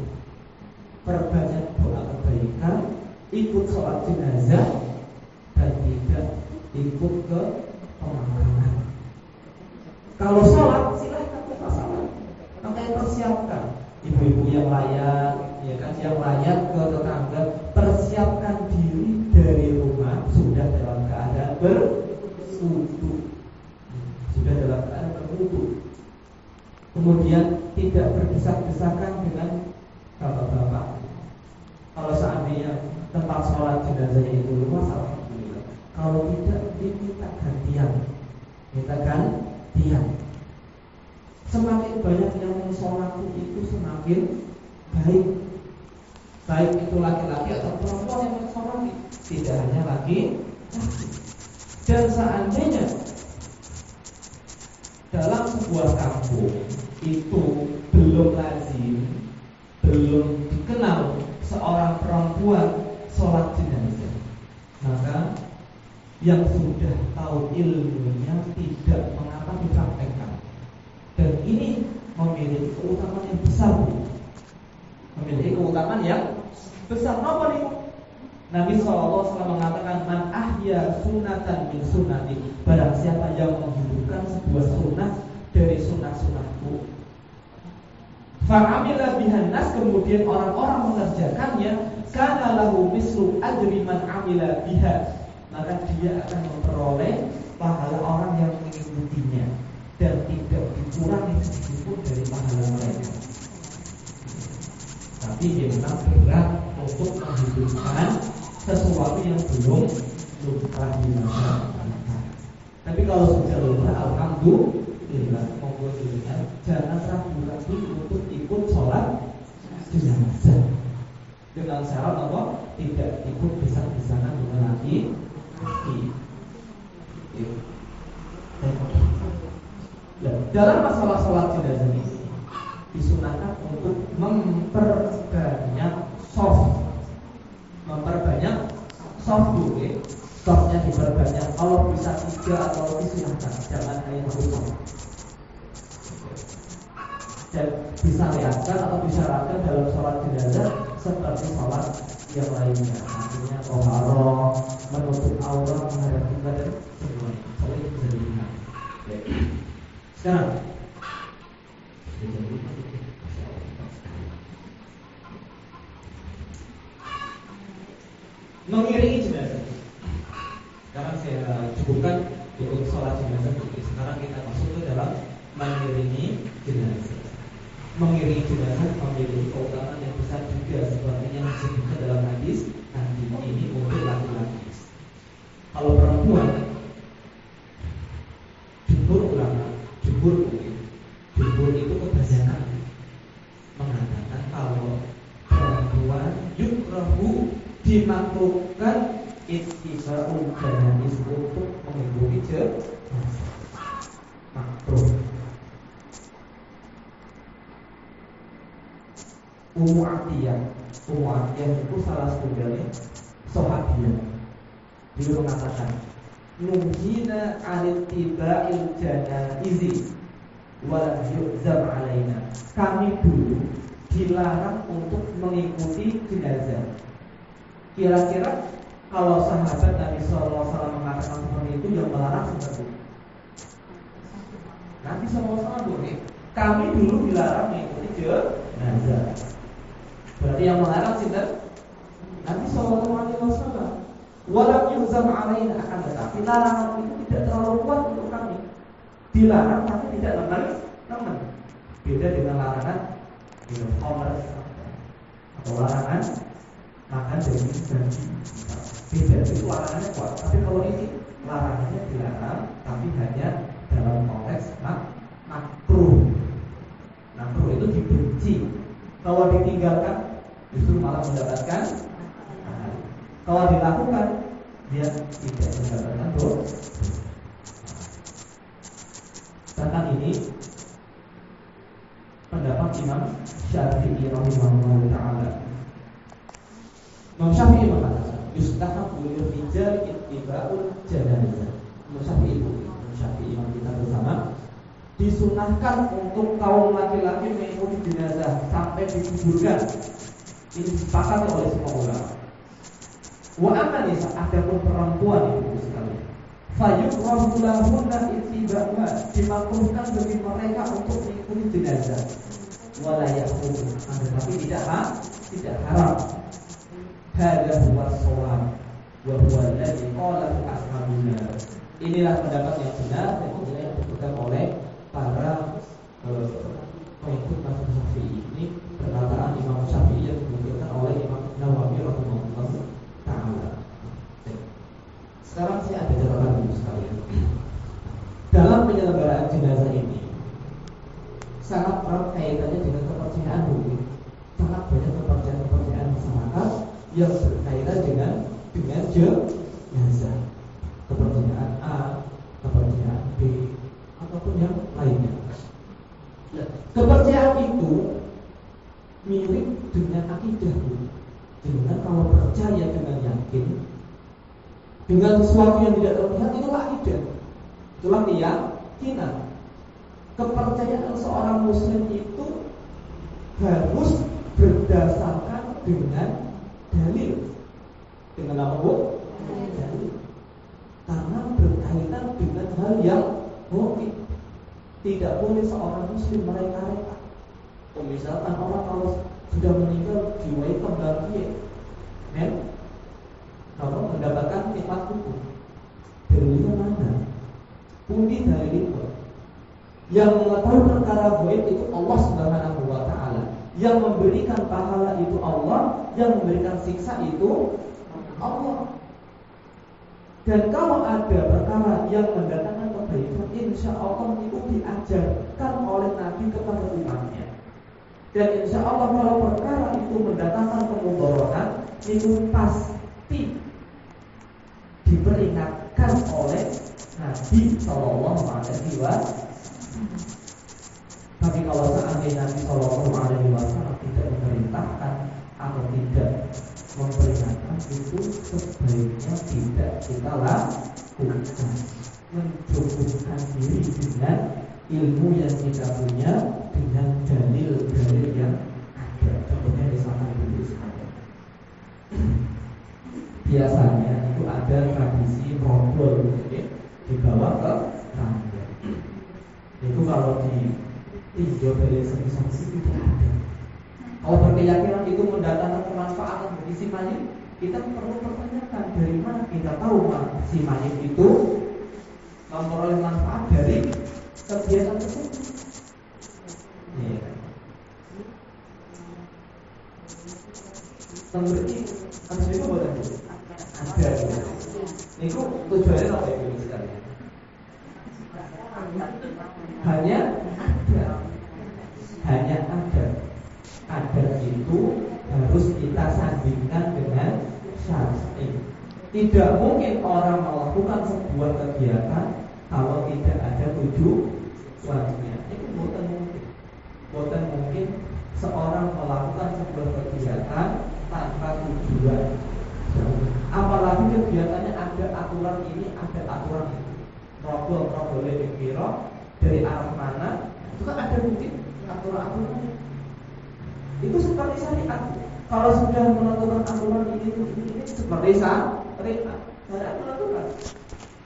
Perbanyak doa kebaikan, ikut sholat jenazah, dan tidak ikut ke pemakaman. Kalau sholat, silahkan kita sholat. Makanya persiapkan ibu-ibu yang layak, ya kan, yang layak ke tetangga, persiapkan diri dari rumah sudah dalam keadaan berwudu, sudah dalam keadaan berwudu. Kemudian tidak berdesak-desakan dengan bapak-bapak. Kalau seandainya tempat sholat jenazahnya itu luas, alhamdulillah. Kalau tidak, diminta gantian, minta gantian. Semakin banyak yang mensolati itu semakin baik. Baik itu laki-laki atau perempuan yang mensolati, tidak hanya laki-laki. Dan seandainya dalam sebuah kampung itu belum lazim, belum dikenal seorang perempuan sholat jenazah, maka yang sudah tahu ilmunya tidak mengapa dipraktekkan. Dan ini memiliki keutamaan yang besar, memiliki keutamaan yang besar. Apa nih? Nabi SAW mengatakan, man ahya sunatan min sunnati, barang siapa yang menghidupkan sebuah sunnah dari sunnah-sunnahku, fa'amila bihan nas, kemudian orang-orang mengerjakannya, kana lahu mislu ajri man amila biha, maka dia akan memperoleh pahala orang yang mengikutinya dan tidak dikurangi sedikitpun dari pahala mereka. Tapi memang berat untuk menghidupkan sesuatu yang belum pernah dilaksanakan. Tapi kalau sudah lupa, alhamdulillah, monggo dilihat, jangan ragu-ragu untuk ikut sholat jenazah dengan syarat apa? Tidak ikut desak-desakan dengan laki-laki. Dalam masalah sholat jenazah ini disunahkan untuk memperbanyak soft dulu, softnya diperbanyak. Kalau bisa 3 atau lebih silahkan, jangan hanya 1 soft. Dan disyariatkan atau disyaratkan dalam sholat jenazah seperti sholat yang lainnya, artinya toharoh, menutup aurat, menghadap kiblat, dan semuanya. Soalnya itu bisa dilihat. Sekarang mengiringi jenazah. Sekarang saya cukupkan untuk sholat jenazah. Sekarang kita masuk ke dalam mengiringi jenazah. Mengiringi jenazah memiliki keutamaan yang besar juga, seperti yang disebutkan dalam hadis nanti ini untuk laki-laki. Kalau perempuan, jumhur ulama, jumhur itu kebanyakan mengatakan kalau perempuan yukrahu, dimakruhkan ittiba'ul janaiz, untuk mengikuti jenazah, makruh. Ummu Atiyah itu salah satu dari sahabiah. Dia mengatakan, nuhina 'anil tiba'il janaizi wa lam yu'zam 'alaina. Kami dulu dilarang untuk mengikuti jenazah. Kira-kira Kalau sahabat Nabi SAW mengatakan seperti itu, yang melarang seperti itu. Nabi SAW boleh. Kami dulu dilarang mengikuti jenazah. Berarti yang melarang sinten? Nabi SAW. Walam yuzam alaina, akan tetapi larangan itu tidak terlalu kuat untuk kami. Dilarang tapi tidak teman-teman. Beda dengan larangan minum khamr atau larangan makan daging babi. Beda, itu larangannya kuat. Tapi kalau ini larangannya dilarang, tapi hanya dalam konteks makruh. Makruh itu dibenci. Kalau ditinggalkan justru malah mendapatkan. Kalau dilakukan dia tidak mendapatkan dosa. Tentang ini pendapat Imam Syafi'i rahimahullah taala. Imam Syafi'i mengatakan yustahabu lil rijal ittiba'ul janazah. Imam Syafi'i Imam kita bersama, disunahkan untuk kaum laki-laki mengikuti jenazah sampai dikuburkan. Ini disepakati oleh semua ulama. Wa amma nisa, adapun perempuan itu sekalian, fayukrahu lahunna ittiba'uha, dimakruhkan bagi mereka untuk mengikuti jenazah. Wala yahrum, tetapi tidak haram. Hadza huwa shawab wa huwa alladhi qalahu ashabuna. Inilah pendapat yang benar dan inilah yang dipegang oleh para pengikut mazhab Syafi'i. Ini perkataan Imam Syafi'i yang dinukilkan oleh Imam Nawawi rahimahullah ta'ala. Sekarang saya ada catatan dulu sekalian. Dalam penyelenggaraan jenazah ini sangat erat kaitannya dengan kepercayaan publik. Sangat banyak kepercayaan masyarakat yang berkaitan dengan jenazah. Kepercayaan A, kepercayaan B, ataupun yang lainnya. Nah, kepercayaan itu mirip dengan akidah. Dengan kalau percaya dengan yakin dengan sesuatu yang tidak terlihat, itulah akidah. Itulah keyakinan. Kepercayaan seorang muslim itu harus berdasarkan dengan dalil. Dengan apa, Bu? Dalil. Karena berkaitan dengan hal yang mungkin. Tidak boleh seorang muslim mereka-reka. Misalkan orang kalau sudah meninggal jiwai kembali, kalau mendapatkan nikmat hukum, dalilnya mana? Pundi dalil itu? Yang mengetahui perkara gaib itu Allah Subhanahu wa taala. Yang memberikan pahala itu Allah, yang memberikan siksa itu Allah. Dan kalau ada perkara yang mendatangkan kebaikan, insya Allah itu diajarkan oleh Nabi kepada umatnya. Dan insya Allah kalau perkara itu mendatangkan kemudaratan, itu pasti diperingatkan oleh Nabi Sallallahu Alaihi Wasallam. Tapi kalau seandainya Nabi Sallallahu Alaihi Wasallam tidak memerintahkan atau tidak memperingatkan, itu sebaiknya tidak kita lakukan. Mencukupkan diri dengan ilmu yang kita punya, dengan dalil-dalil yang ada. Contohnya misalkan dulu sekalian. Biasanya itu ada tradisi rombol, dibawa ke tangga. Itu kalau ditinjau dari segi-segi tidak ada. Kalau berkeyakinan itu mendatangkan kemanfaatan bagi si mayit, kita perlu pertanyakan dari mana kita tahu si mayit itu memperoleh manfaat dari kegiatan tersebut. Berarti harus itu boleh ada. Itu tujuannya apa itu sekalian? Hanya ada. Ada itu harus kita sandingkan dengan syar'i. Tidak mungkin orang melakukan sebuah kegiatan kalau tidak ada tujuannya. Itu bukan mungkin. Bukan mungkin seorang melakukan sebuah kegiatan tanpa tujuan. Apalagi kegiatannya ada aturan ini, ada aturan itu. Ngobrol lebih kira dari arah mana? Itu kan ada mungkin aturan-aturannya. Itu seperti syariat. Kalau sudah menentukan aturan ini seperti perintah, syariat menentukan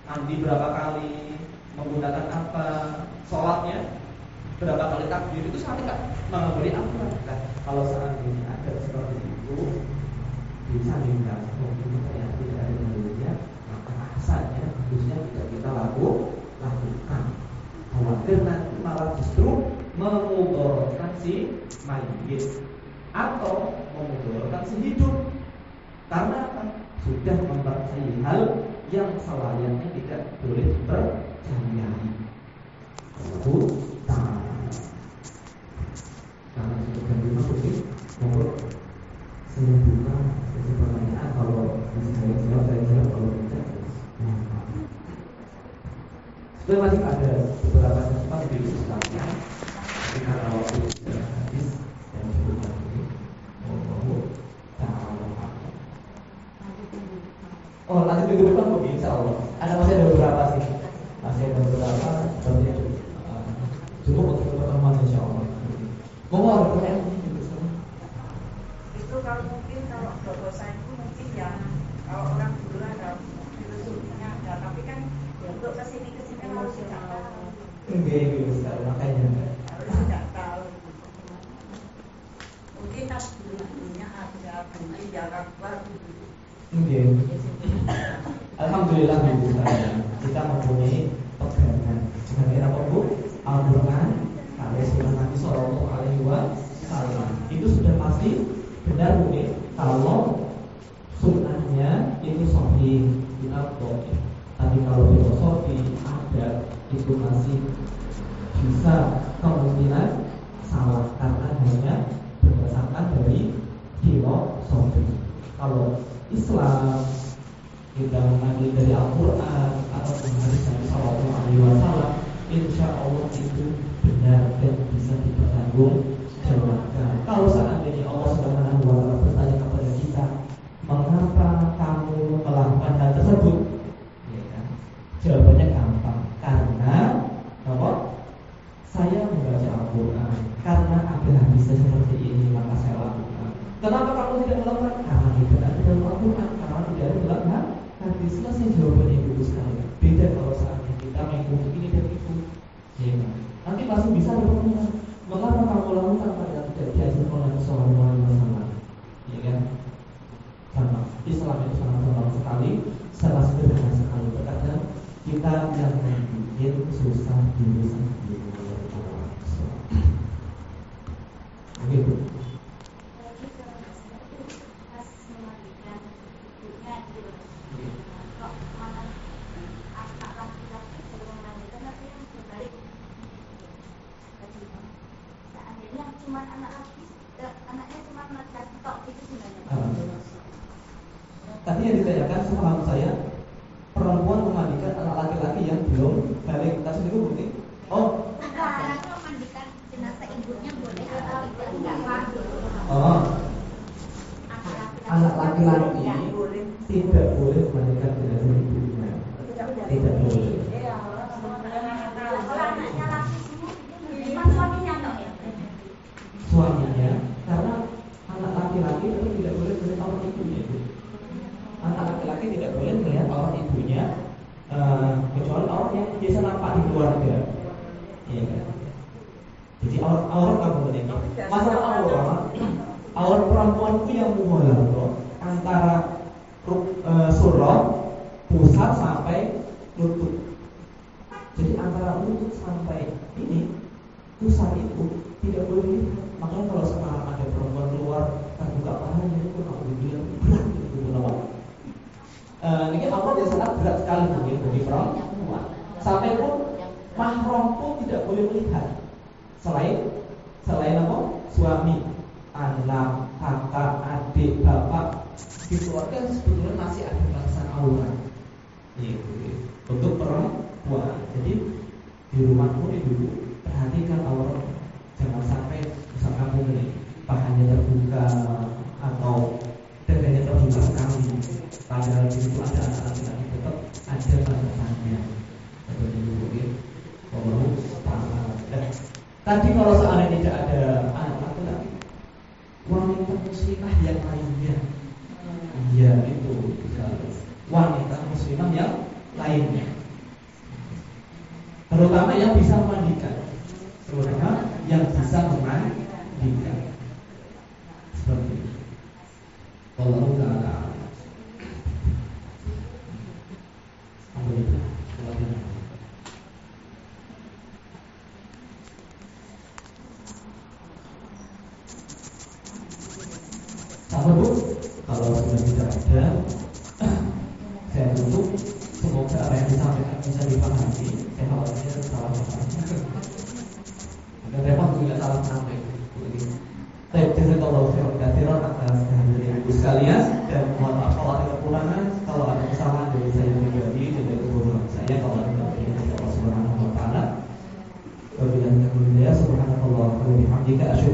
mandi berapa kali, menggunakan apa, sholatnya berapa kali takbir, itu syariat memberi aturan. Nah, kalau seandainya ada seperti itu bisa dibilang mungkin saya tidak ada dalilnya, maka rasanya harusnya tidak kita lakukan. Khawatir nanti malah justru memudaratkan si mayit atau memudaratkan si hidup, karena apa? Sudah mempercayai hal yang selayaknya tidak boleh dipercayai. Itu karena sudah menerima mungkin nomor saya buka sesi pertanyaan, kalau saya jawab, kalau tidak sebenarnya masih ada beberapa tempat di Islamnya, tapi karena waktu sudah habis dan cukup lagi. Oh, nanti minggu depan kok insya Allah. Masih ada beberapa sih, masih ada beberapa, berarti cukup untuk pertemuan insya Allah. Mau ada pertanyaan? Itu kalau mungkin kalau dosa itu mungkin ya kalau orang dulu ada filosofinya ada, tapi kan untuk kesini harus tidak tahu. Enggak, makanya Harus tidak tahu. Mungkin tas dulunya ada bunyi jarak baru. enggak. Alhamdulillah Bu, kita mempunyai pegangan. Sebagai apa Bu? Al-Quran, hadis Nabi Sallallahu Alaihi Wasallam. Itu sudah pasti benar Bu. Kalau sunnahnya itu sahih, diatur. Tapi kalau filosofi ada, itu masih bisa kemungkinan salah karena hanya berdasarkan dari filosofi. Kalau Islam kita mengambil dari Al-Quran atau hadis Nabi Sallallahu Alaihi Wasallam, insya Allah itu benar dan bisa dipertanggungjawabkan. Kalau seandainya Allah Subhanahu Wa Taala bertanya kepada kita, mengapa kamu melakukan hal tersebut? Jawabannya gampang, karena apa? Saya membaca Al-Quran, karena ada hadisnya seperti ini maka saya lakukan. Kenapa kamu tidak melakukan? Karena tidak ada dalam Al-Quran, karena tidak ada dalam hadis. Selesai jawabannya ibu sekalian. Beda kalau saatnya kita mengikuti ini dan itu, ya, nanti masih bisa bertanya, mengapa kamu lakukan padahal tidak diajarkan oleh Rasulullah SAW? Ya kan? Sama. Islam itu sangat gampang sekali, sangat sederhana sekali. Terkadang kita yang membuat susah diri sendiri. Begitu. Tadi yang ditanyakan sepaham saya, perempuan memandikan anak laki-laki yang belum balik. Kita sendiri bukti. Oh. Sekarang memandikan jenazah ibunya boleh atau tidak? Oh. Anak laki-laki tidak boleh memandikan jenazah ibunya. Tidak boleh. Kalau anaknya laki semua, suaminya toh ya? Suaminya, karena anak laki-laki itu tidak boleh melihat aurat ibunya. Anak laki-laki tidak boleh melihat aurat ibunya, kecuali aurat yang biasa nampak di keluarga. Iya kan? Jadi aurat kamu boleh. Masalah aurat perempuan itu yang mughalladzah antara surah pusat sampai lutut. Jadi antara lutut sampai ini pusat itu tidak boleh dilihat. Makanya kalau sekarang ada perempuan keluar terbuka pahanya itu kalau dibilang berat itu kenapa? Ini aurat yang sangat berat sekali bagi perempuan. Sampai pun mahram pun tidak boleh melihat. Selain apa? Suami, anak, kakak, adik, bapak. Di keluarga sebetulnya masih ada batasan aurat. Untuk perempuan. Jadi di rumah pun ibu perhatikan aurat. Jangan sampai misalkan kamu ini pahanya terbuka atau dadanya terbuka sekali. Padahal di situ ada anak laki-laki, tetap ada batasannya. Seperti itu, tadi kalau seandainya tidak ada anak laki-laki, wanita muslimah yang lainnya, iya itu lainnya, terutama yang bisa memandikan, seperti itu. Allah Ta'ala. Alhamdulillah. Sama Bu, kalau sudah tidak ada, saya tutup. Semoga apa yang disampaikan bisa dipahami. Saya khawatir salah paham. Dan repot juga salah menyampaikan. Baik, jazakallahu khairan katsiran atas kehadiran Ibu sekalian, dan mohon maaf kalau ada kekurangan, kalau ada kesalahan dari saya pribadi dan dari kebodohan saya, kalau ada kebaikan dari Allah Subhanahu wa taala. Wabillahi taufiq, subhanallahi wa bihamdihi, asyhadu